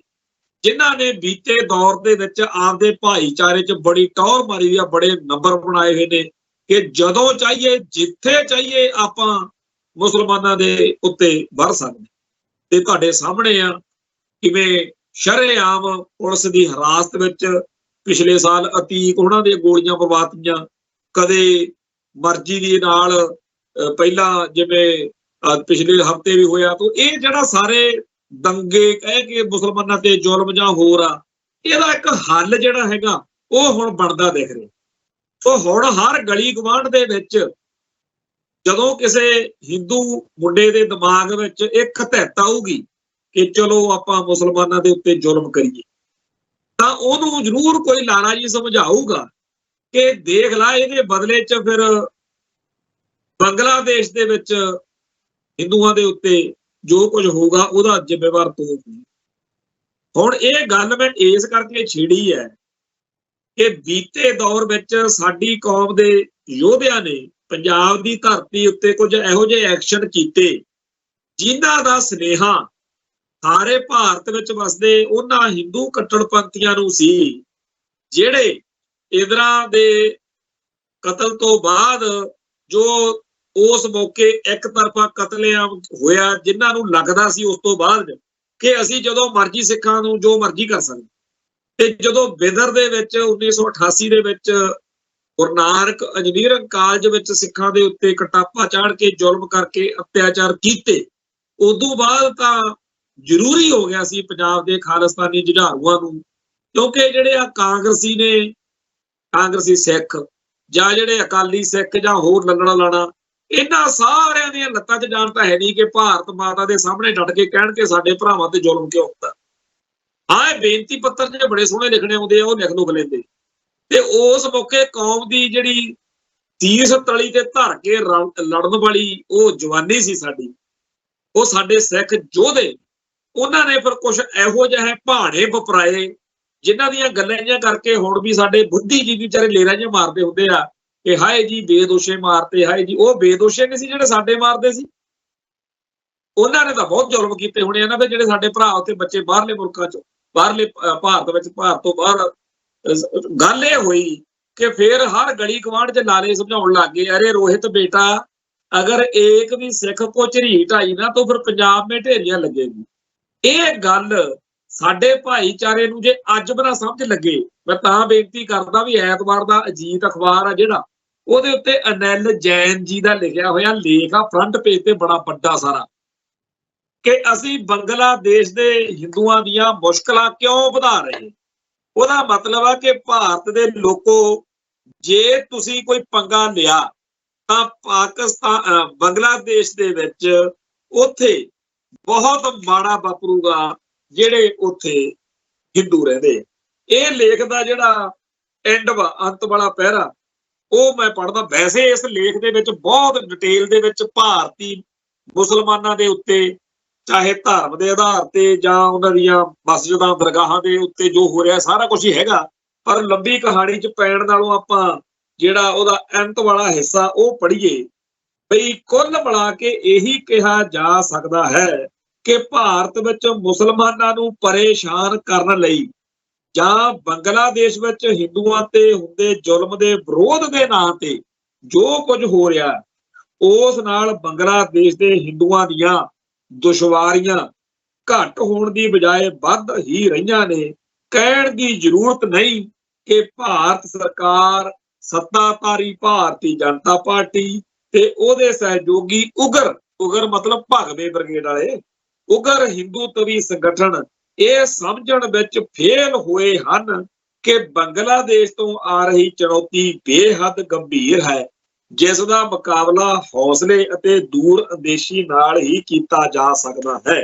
ਜਿਨ੍ਹਾਂ ਨੇ ਬੀਤੇ ਦੌਰ ਦੇ ਵਿੱਚ ਆਪਦੇ ਭਾਈਚਾਰੇ 'ਚ ਬੜੀ ਟੌਰ ਮਾਰੀ ਆ, ਬੜੇ ਨੰਬਰ ਬਣਾਏ ਹੋਏ ਨੇ ਕਿ ਜਦੋਂ ਚਾਹੀਏ ਜਿੱਥੇ ਚਾਹੀਏ ਆਪਾਂ ਮੁਸਲਮਾਨਾਂ ਦੇ ਉੱਤੇ ਵਰ ਸਕਦੇ। ਤੇ ਤੁਹਾਡੇ ਸਾਹਮਣੇ ਆ ਕਿਵੇਂ ਸ਼ਰੇਆਮ ਪੁਲਿਸ ਦੀ ਹਿਰਾਸਤ ਵਿੱਚ ਪਿਛਲੇ ਸਾਲ ਅਤੀਕ ਉਹਨਾਂ ਦੀਆਂ ਗੋਲੀਆਂ ਪਵਾਤੀਆਂ, ਕਦੇ ਮਰਜ਼ੀ ਦੇ ਨਾਲ, ਪਹਿਲਾਂ ਜਿਵੇਂ ਪਿਛਲੇ ਹਫ਼ਤੇ ਵੀ ਹੋਇਆ। ਤਾਂ ਇਹ ਜਿਹੜਾ ਸਾਰੇ ਦੰਗੇ ਕਹਿ ਕੇ ਮੁਸਲਮਾਨਾਂ ਤੇ ਜ਼ੁਲਮ ਜਾਂ ਹੋਰ ਆ, ਇਹਦਾ ਇੱਕ ਹੱਲ ਜਿਹੜਾ ਹੈਗਾ ਉਹ ਹੁਣ ਬਣਦਾ ਦਿਖ ਰਿਹਾ। ਉਹ ਹੁਣ ਹਰ ਗਲੀ ਗਵਾਂਢ ਦੇ ਵਿੱਚ ਜਦੋਂ ਕਿਸੇ ਹਿੰਦੂ ਮੁੰਡੇ ਦੇ ਦਿਮਾਗ ਵਿੱਚ ਇੱਕ ਧਿੱਤ ਆਊਗੀ ਕਿ ਚਲੋ ਆਪਾਂ ਮੁਸਲਮਾਨਾਂ ਦੇ ਉੱਤੇ ਜ਼ੁਲਮ ਕਰੀਏ, ਤਾਂ ਉਹਨੂੰ ਜ਼ਰੂਰ ਕੋਈ ਲਾਲਾ ਜੀ ਸਮਝਾਊਗਾ ਕਿ ਦੇਖ ਲਾ ਇਹਦੇ ਬਦਲੇ 'ਚ ਫਿਰ ਬੰਗਲਾਦੇਸ਼ ਦੇ ਵਿੱਚ ਹਿੰਦੂਆਂ ਦੇ ਉੱਤੇ ਜੋ ਕੁਝ ਹੋਊਗਾ ਉਹਦਾ ਜ਼ਿੰਮੇਵਾਰ ਤੂੰ ਹੋਊਗੀ। ਹੁਣ ਇਹ ਗੱਲ ਮੈਂ ਇਸ ਕਰਕੇ ਛੇੜੀ ਹੈ ਕਿ ਬੀਤੇ ਦੌਰ ਵਿੱਚ ਸਾਡੀ ਕੌਮ ਦੇ ਯੋਧਿਆਂ ਨੇ ਪੰਜਾਬ ਦੀ ਧਰਤੀ ਉੱਤੇ ਕੁਝ ਇਹੋ ਜਿਹੇ ਐਕਸ਼ਨ ਕੀਤੇ ਜਿਨ੍ਹਾਂ ਦਾ ਸੁਨੇਹਾ ਸਾਰੇ ਭਾਰਤ ਵਿੱਚ ਵਸਦੇ ਉਹਨਾਂ ਹਿੰਦੂ ਕੱਟੜਪੰਥੀਆਂ ਨੂੰ ਸੀ ਜਿਹੜੇ ਇਦਰਾਂ ਦੇ ਕਤਲ ਤੋਂ ਬਾਅਦ ਜੋ ਉਸ ਮੌਕੇ ਇੱਕ ਤਰਫਾ ਕਤਲੇਆਮ ਹੋਇਆ, ਜਿਨ੍ਹਾਂ ਨੂੰ ਲੱਗਦਾ ਸੀ ਉਸ ਤੋਂ ਬਾਅਦ ਕਿ ਅਸੀਂ ਜਦੋਂ ਮਰਜ਼ੀ ਸਿੱਖਾਂ ਨੂੰ ਜੋ ਮਰਜ਼ੀ ਕਰ ਸਕਦੇ। ਤੇ ਜਦੋਂ ਬਿਦਰ ਦੇ ਵਿੱਚ 1988 ਦੇ ਵਿੱਚ ਗੁਰੂ ਨਾਨਕ ਇੰਜੀਨੀਅਰਿੰਗ ਕਾਲਜ ਵਿੱਚ ਸਿੱਖਾਂ ਦੇ ਉੱਤੇ ਕਟਾਪਾ ਚਾੜ ਕੇ ਜ਼ੁਲਮ ਕਰਕੇ ਅਤਿਆਚਾਰ ਕੀਤੇ, ਉਦੋਂ ਬਾਅਦ ਤਾਂ ਜ਼ਰੂਰੀ ਹੋ ਗਿਆ ਸੀ ਪੰਜਾਬ ਦੇ ਖਾਲਿਸਤਾਨੀ ਜੁਝਾਰੂਆਂ ਨੂੰ, ਕਿਉਂਕਿ ਜਿਹੜੇ ਆ ਕਾਂਗਰਸੀ ਨੇ, ਕਾਂਗਰਸੀ ਸਿੱਖ ਜਾਂ ਜਿਹੜੇ ਅਕਾਲੀ ਸਿੱਖ ਜਾਂ ਹੋਰ ਲੱਲਣਾ ਲਾਣਾ, ਇਹਨਾਂ ਸਾਰਿਆਂ ਦੀਆਂ ਲੱਤਾਂ 'ਚ ਜਾਣ ਤਾਂ ਹੈ ਨਹੀਂ ਕਿ ਭਾਰਤ ਮਾਤਾ ਦੇ ਸਾਹਮਣੇ ਡਟ ਕੇ ਕਹਿਣ ਕਿ ਸਾਡੇ ਭਰਾਵਾਂ ਤੇ ਜ਼ੁਲਮ ਕਿਉਂ ਹੁੰਦਾ। ਹਾਂ, ਇਹ ਬੇਨਤੀ ਪੱਤਰ ਜਿਹੜੇ ਬੜੇ ਸੋਹਣੇ ਲਿਖਣੇ ਆਉਂਦੇ ਆ ਉਹ ਲਿਖ ਲੁਕ ਲੈਂਦੇ, ਤੇ ਉਸ ਮੌਕੇ ਕੌਮ ਦੀ ਜਿਹੜੀ ਤੀਸ ਤਲੀ ਤੇ ਧਰ ਕੇ ਲੜਨ ਵਾਲੀ ਉਹ ਜਵਾਨੀ ਸੀ ਸਾਡੀ, ਉਹ ਸਾਡੇ ਸਿੱਖ ਯੋਧੇ, ਉਹਨਾਂ ਨੇ ਫਿਰ ਕੁਛ ਇਹੋ ਜਿਹੇ ਭਾਣੇ ਵਪਰਾਏ ਜਿਨ੍ਹਾਂ ਦੀਆਂ ਗੱਲਾਂ ਜਿਹੀਆਂ ਕਰਕੇ ਹੁਣ ਵੀ ਸਾਡੇ ਬੁੱਧੀਜੀਵੀ ਵਿਚਾਰੇ ਲੇਰਾਂ ਜਿਹੀਆਂ ਮਾਰਦੇ ਹੁੰਦੇ ਆ ਕਿ ਹਾਏ ਜੀ ਬੇਦੋਸ਼ੇ ਮਾਰਤੇ, ਹਾਏ ਜੀ। ਉਹ ਬੇਦੋਸ਼ੇ ਨਹੀਂ ਸੀ ਜਿਹੜੇ ਸਾਡੇ ਮਾਰਦੇ ਸੀ, ਉਹਨਾਂ ਨੇ ਤਾਂ ਬਹੁਤ ਜ਼ੁਲਮ ਕੀਤੇ ਹੋਣੇ ਇਹਨਾਂ ਦੇ, ਜਿਹੜੇ ਸਾਡੇ ਭਰਾ ਉੱਥੇ ਬੱਚੇ ਬਾਹਰਲੇ ਮੁਲਕਾਂ 'ਚ, ਬਾਹਰਲੇ ਭਾਰਤ ਵਿੱਚ, ਭਾਰਤ ਤੋਂ ਬਾਹਰ। ਗੱਲ ਇਹ ਹੋਈ ਕਿ ਫਿਰ ਹਰ ਗਲੀ ਗਵਾਂਢ 'ਚ ਲਾਲੇ ਸਮਝਾਉਣ ਲੱਗ ਗਏ, ਅਰੇ ਰੋਹਿਤ ਬੇਟਾ ਅਗਰ ਏਕ ਵੀ ਸਿੱਖ ਕੋ ਝਰੀਟ ਆਈ ਨਾ ਤਾਂ ਫਿਰ ਪੰਜਾਬ ਮੇਂ ਢੇਰੀਆਂ ਲੱਗੇਗੀ। ਇਹ ਗੱਲ ਸਾਡੇ ਭਾਈਚਾਰੇ ਨੂੰ ਜੇ ਅੱਜ ਬਣਾ ਸਮਝ ਲੱਗੇ, ਮੈਂ ਤਾਂ ਬੇਨਤੀ ਕਰਦਾ ਵੀ ਐਤਵਾਰ ਦਾ ਅਜੀਤ ਅਖਬਾਰ ਆ ਜਿਹੜਾ, ਉਹਦੇ ਉੱਤੇ ਅਨਿਲ ਜੈਨ ਜੀ ਦਾ ਲਿਖਿਆ ਹੋਇਆ ਲੇਖ ਆ, ਫਰੰਟ ਪੇਜ ਤੇ ਬੜਾ ਵੱਡਾ ਸਾਰਾ, ਕਿ ਅਸੀਂ ਬੰਗਲਾਦੇਸ਼ ਦੇ ਹਿੰਦੂਆਂ ਦੀਆਂ ਮੁਸ਼ਕਲਾਂ ਕਿਉਂ ਵਧਾ ਰਹੇ। ਉਹਦਾ ਮਤਲਬ ਆ ਕਿ ਭਾਰਤ ਦੇ ਲੋਕੋ, ਜੇ ਤੁਸੀਂ ਕੋਈ ਪੰਗਾ ਲਿਆ ਤਾਂ ਬੰਗਲਾਦੇਸ਼ ਦੇ ਵਿੱਚ ਉੱਥੇ ਬਹੁਤ ਮਾੜਾ ਵਾਪਰੂਗਾ ਜਿਹੜੇ ਉੱਥੇ ਹਿੰਦੂ ਰਹਿੰਦੇ। ਇਹ ਲੇਖ ਦਾ ਜਿਹੜਾ ਅੰਤ ਵਾਲਾ ਪਹਿਰਾ ਉਹ ਮੈਂ ਪੜ੍ਹਦਾ। ਵੈਸੇ ਇਸ ਲੇਖ ਦੇ ਵਿੱਚ ਬਹੁਤ ਡਿਟੇਲ ਦੇ ਵਿੱਚ ਭਾਰਤੀ ਮੁਸਲਮਾਨਾਂ ਦੇ ਉੱਤੇ, ਚਾਹੇ ਧਰਮ ਦੇ ਆਧਾਰ ਤੇ ਜਾਂ ਉਹਨਾਂ ਦੀਆਂ ਮਸਜਿਦਾਂ ਦਰਗਾਹਾਂ ਦੇ ਉੱਤੇ ਜੋ ਹੋ ਰਿਹਾ ਸਾਰਾ ਕੁਝ ਹੀ ਹੈਗਾ, ਪਰ ਲੰਬੀ ਕਹਾਣੀ 'ਚ ਪੈਣ ਨਾਲੋਂ ਆਪਾਂ ਜਿਹੜਾ ਉਹਦਾ ਅੰਤ ਵਾਲਾ ਹਿੱਸਾ ਉਹ ਪੜ੍ਹੀਏ। ਬਈ ਕੁੱਲ ਮਿਲਾ ਕੇ ਇਹੀ ਕਿਹਾ ਜਾ ਸਕਦਾ ਹੈ ਕਿ ਭਾਰਤ ਵਿੱਚ ਮੁਸਲਮਾਨਾਂ ਨੂੰ ਪਰੇਸ਼ਾਨ ਕਰਨ ਲਈ ਜਾਂ ਬੰਗਲਾਦੇਸ਼ ਵਿੱਚ ਹਿੰਦੂਆਂ ਤੇ ਹੁੰਦੇ ਜ਼ੁਲਮ ਦੇ ਵਿਰੋਧ ਦੇ ਨਾਂ ਤੇ ਜੋ ਕੁਝ ਹੋ ਰਿਹਾ, ਉਸ ਨਾਲ ਬੰਗਲਾਦੇਸ਼ ਦੇ ਹਿੰਦੂਆਂ ਦੀਆਂ ਦੁਸ਼ਵਾਰੀਆਂ ਘੱਟ ਹੋਣ ਦੀ ਬਜਾਏ ਵੱਧ ਹੀ ਰਹੀਆਂ ਨੇ। ਕਹਿਣ ਦੀ ਜ਼ਰੂਰਤ ਨਹੀਂ ਕਿ ਭਾਰਤ ਸਰਕਾਰ, ਸੱਤਾਧਾਰੀ ਭਾਰਤੀ ਜਨਤਾ ਪਾਰਟੀ ਤੇ ਉਹਦੇ ਸਹਿਯੋਗੀ ਉਗਰ ਮਤਲਬ ਭਗਵੇ ਬ੍ਰਿਗੇਡ ਵਾਲੇ ਉਗਰ ਹਿੰਦੂਤਵੀ ਸੰਗਠਨ ਇਹ ਸਮਝਣ ਵਿੱਚ ਫੇਲ ਹੋਏ ਹਨ ਕਿ ਬੰਗਲਾਦੇਸ਼ ਤੋਂ ਆ ਰਹੀ ਚੁਣੌਤੀ ਬੇਹੱਦ ਗੰਭੀਰ ਹੈ, ਜਿਸ ਦਾ ਮੁਕਾਬਲਾ ਹੌਸਲੇ ਅਤੇ ਦੂਰ ਅੰਦੇਸ਼ੀ ਨਾਲ ਹੀ ਕੀਤਾ ਜਾ ਸਕਦਾ ਹੈ।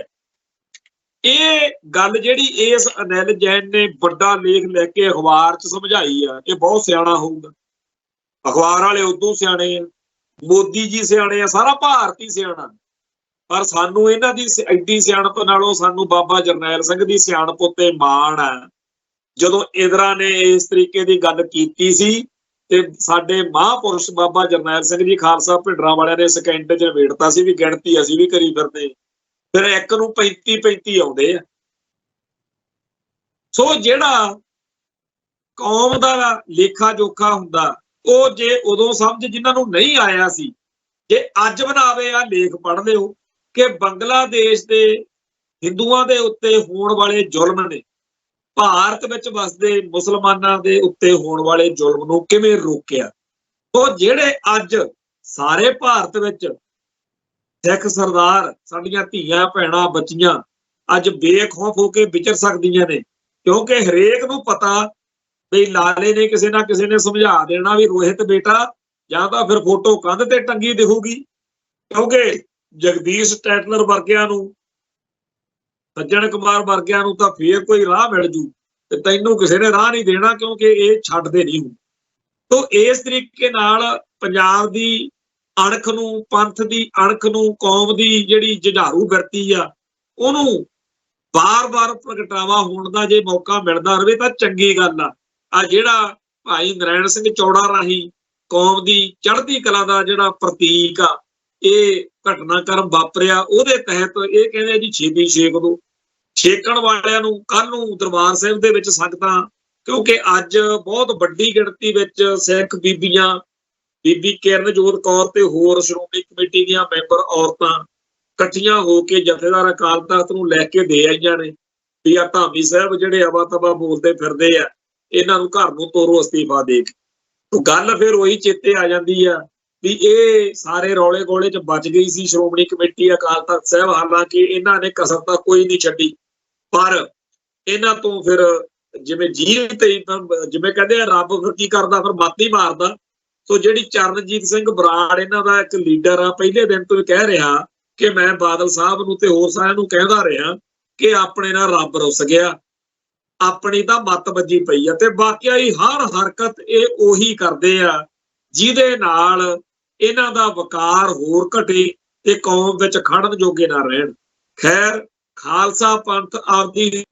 ਇਹ ਗੱਲ ਜਿਹੜੀ ਇਸ ਅਨਿਲ ਜੈਨ ਨੇ ਵੱਡਾ ਲੇਖ ਲੈ ਕੇ ਅਖਬਾਰ 'ਚ ਸਮਝਾਈ ਆ, ਇਹ ਬਹੁਤ ਸਿਆਣਾ ਹੋਊਗਾ। ਅਖਬਾਰ ਵਾਲੇ ਉਦੋਂ ਸਿਆਣੇ ਆ, ਮੋਦੀ ਜੀ ਸਿਆਣੇ ਆ, ਸਾਰਾ ਭਾਰਤ ਹੀ ਸਿਆਣਾ। ਪਰ ਸਾਨੂੰ ਇਹਨਾਂ ਦੀ ਐਡੀ ਸਿਆਣਪ ਨਾਲੋਂ ਸਾਨੂੰ ਬਾਬਾ ਜਰਨੈਲ ਸਿੰਘ ਦੀ ਸਿਆਣਪ ਉੱਤੇ ਮਾਣ ਆ। ਜਦੋਂ ਇੰਦਰਾ ਨੇ ਇਸ ਤਰੀਕੇ ਦੀ ਗੱਲ ਕੀਤੀ ਸੀ ਤੇ ਸਾਡੇ ਮਹਾਂਪੁਰਸ਼ ਬਾਬਾ ਜਰਨੈਲ ਸਿੰਘ ਜੀ ਖਾਲਸਾ ਭਿੰਡਰਾਂ ਵਾਲਿਆਂ ਨੇ ਸਕਿੰਟ 'ਚ ਵੇੜਤਾ ਸੀ ਵੀ ਗਿਣਤੀ ਅਸੀਂ ਵੀ ਕਰੀ ਫਿਰਦੇ, ਫਿਰ ਇੱਕ ਨੂੰ 35 ਆਉਂਦੇ ਆ। ਸੋ ਜਿਹੜਾ ਕੌਮ ਦਾ ਲੇਖਾ ਜੋਖਾ ਹੁੰਦਾ ਉਹ ਜੇ ਉਦੋਂ ਸਮਝ ਜਿਨ੍ਹਾਂ ਨੂੰ ਨਹੀਂ ਆਇਆ ਸੀ, ਜੇ ਅੱਜ ਬਣਾਵੇ ਆ ਲੇਖ ਪੜ੍ਹ ਲਿਓ ਕਿ ਬੰਗਲਾਦੇਸ਼ ਦੇ ਹਿੰਦੂਆਂ ਦੇ ਉੱਤੇ ਹੋਣ ਵਾਲੇ ਜ਼ੁਲਮ ਨੇ ਭਾਰਤ ਵਿੱਚ ਵਸਦੇ ਮੁਸਲਮਾਨਾਂ ਦੇ ਉੱਤੇ ਹੋਣ ਵਾਲੇ ਜ਼ੁਲਮ ਨੂੰ ਕਿਵੇਂ ਰੋਕਿਆ। ਉਹ ਜਿਹੜੇ ਅੱਜ ਸਾਰੇ ਭਾਰਤ ਵਿੱਚ ਸਿੱਖ ਸਰਦਾਰ, ਸਾਡੀਆਂ ਧੀਆਂ ਭੈਣਾਂ ਬੱਚੀਆਂ ਅੱਜ ਬੇਖੌਫ ਹੋ ਕੇ ਵਿਚਰ ਸਕਦੀਆਂ ਨੇ, ਕਿਉਂਕਿ ਹਰੇਕ ਨੂੰ ਪਤਾ ਵੀ ਲਾਲੇ ਨੇ ਕਿਸੇ ਨਾ ਕਿਸੇ ਨੇ ਸਮਝਾ ਦੇਣਾ ਵੀ ਰੋਹਿਤ ਬੇਟਾ ਜਾਂ ਤਾਂ ਫਿਰ ਫੋਟੋ ਕੰਧ ਤੇ ਟੰਗੀ ਦਿਖੂਗੀ, ਕਿਉਂਕਿ ਜਗਦੀਸ਼ ਟੈਟਲਰ ਵਰਗਿਆਂ ਨੂੰ, ਸੱਜਣ ਕੁਮਾਰ ਵਰਗਿਆਂ ਨੂੰ ਤਾਂ ਫੇਰ ਕੋਈ ਰਾਹ ਮਿਲ ਜੂ ਤੇ ਤੈਨੂੰ ਕਿਸੇ ਨੇ ਰਾਹ ਨਹੀਂ ਦੇਣਾ, ਕਿਉਂਕਿ ਇਹ ਛੱਡਦੇ ਨਹੀਂ ਹੋ। ਤੋ ਇਸ ਤਰੀਕੇ ਨਾਲ ਪੰਜਾਬ ਦੀ ਅਣਖ ਨੂੰ, ਪੰਥ ਦੀ ਅਣਖ ਨੂੰ, ਕੌਮ ਦੀ ਜਿਹੜੀ ਜੁਝਾਰੂ ਬਿਰਤੀ ਆ ਉਹਨੂੰ ਬਾਰ-ਬਾਰ ਪ੍ਰਗਟਾਵਾ ਹੋਣ ਦਾ ਜੇ ਮੌਕਾ ਮਿਲਦਾ ਰਹੇ ਤਾਂ ਚੰਗੀ ਗੱਲ ਆ। ਆ ਜਿਹੜਾ ਭਾਈ ਨਰੈਣ ਸਿੰਘ ਚੌੜਾ ਰਾਹੀਂ ਕੌਮ ਦੀ ਚੜ੍ਹਦੀ ਕਲਾ ਦਾ ਜਿਹੜਾ ਪ੍ਰਤੀਕ ਆ ਇਹ ਘਟਨਾਕ੍ਰਮ ਵਾਪਰਿਆ, ਉਹਦੇ ਤਹਿਤ ਇਹ ਕਹਿੰਦੇ ਜੀ ਛੇਤੀ ਛੇਕ ਦੋ। ਛੇਕਣ ਵਾਲਿਆਂ ਨੂੰ ਕੱਲ ਨੂੰ ਦਰਬਾਰ ਸਾਹਿਬ ਦੇ ਵਿੱਚ ਸੰਗਤਾਂ, ਕਿਉਂਕਿ ਅੱਜ ਬਹੁਤ ਵੱਡੀ ਗਿਣਤੀ ਵਿੱਚ ਸਿੱਖ ਬੀਬੀਆਂ, ਬੀਬੀ ਕਿਰਨਜੋਤ ਕੌਰ ਤੇ ਹੋਰ ਸ਼੍ਰੋਮਣੀ ਕਮੇਟੀ ਦੀਆਂ ਮੈਂਬਰ ਔਰਤਾਂ ਇਕੱਠੀਆਂ ਹੋ ਕੇ ਜਥੇਦਾਰ ਅਕਾਲ ਤਖ਼ਤ ਨੂੰ ਲੈ ਕੇ ਦੇ ਆਈਆਂ ਨੇ ਵੀ ਆ ਧਾਮੀ ਸਾਹਿਬ ਜਿਹੜੇ ਅਵਾ ਤਵਾ ਬੋਲਦੇ ਫਿਰਦੇ ਆ, ਇਹਨਾਂ ਨੂੰ ਘਰ ਨੂੰ ਤੋਰੋ ਅਸਤੀਫਾ ਦੇ ਕੇ। ਗੱਲ ਫਿਰ ਉਹੀ ਚੇਤੇ ਆ ਜਾਂਦੀ ਆ ਵੀ ਇਹ ਸਾਰੇ ਰੌਲੇ ਗੋਲੇ 'ਚ ਬਚ ਗਈ ਸੀ ਸ਼੍ਰੋਮਣੀ ਕਮੇਟੀ ਅਕਾਲ ਤਖ਼ਤ ਸਾਹਿਬ, ਹਾਲਾਂਕਿ ਇਹਨਾਂ ਨੇ ਕਸਰ ਤਾਂ ਕੋਈ ਨਹੀਂ ਛੱਡੀ, ਪਰ ਇਹਨਾਂ ਤੋਂ ਫਿਰ ਜਿਵੇਂ ਜੀਭ ਤੇ ਜਿਵੇਂ ਕਹਿੰਦੇ ਆ ਰੱਬ ਫਿਰ ਕੀ ਕਰਦਾ, ਫਿਰ ਮੱਤ ਹੀ ਮਾਰਦਾ। ਸੋ ਜਿਹੜੀ ਚਰਨਜੀਤ ਸਿੰਘ ਬਰਾੜ ਇਹਨਾਂ ਦਾ ਇੱਕ ਲੀਡਰ ਆ, ਪਹਿਲੇ ਦਿਨ ਤੋਂ ਕਹਿ ਰਿਹਾ ਕਿ ਮੈਂ ਬਾਦਲ ਸਾਹਿਬ ਨੂੰ ਤੇ ਹੋਰ ਸਾਰਿਆਂ ਨੂੰ ਕਹਿੰਦਾ ਰਿਹਾ ਕਿ ਆਪਣੇ ਨਾਲ ਰੱਬ ਰੁੱਸ ਗਿਆ, ਆਪਣੀ ਤਾਂ ਮੱਤ ਵੱਜੀ ਪਈ ਆ। ਤੇ ਬਾਕੀ ਹੀ ਹਰ ਹਰਕਤ ਇਹ ਉਹੀ ਕਰਦੇ ਆ ਜਿਹਦੇ ਨਾਲ ਇਹਨਾਂ ਦਾ ਵਕਾਰ ਹੋਰ ਘਟੇ ਤੇ ਕੌਮ ਵਿੱਚ ਖੜਨ ਜੋਗੇ ਨਾ ਰਹਿਣ। ਖੈਰ, ਖਾਲਸਾ ਪੰਥ ਆਪਦੀ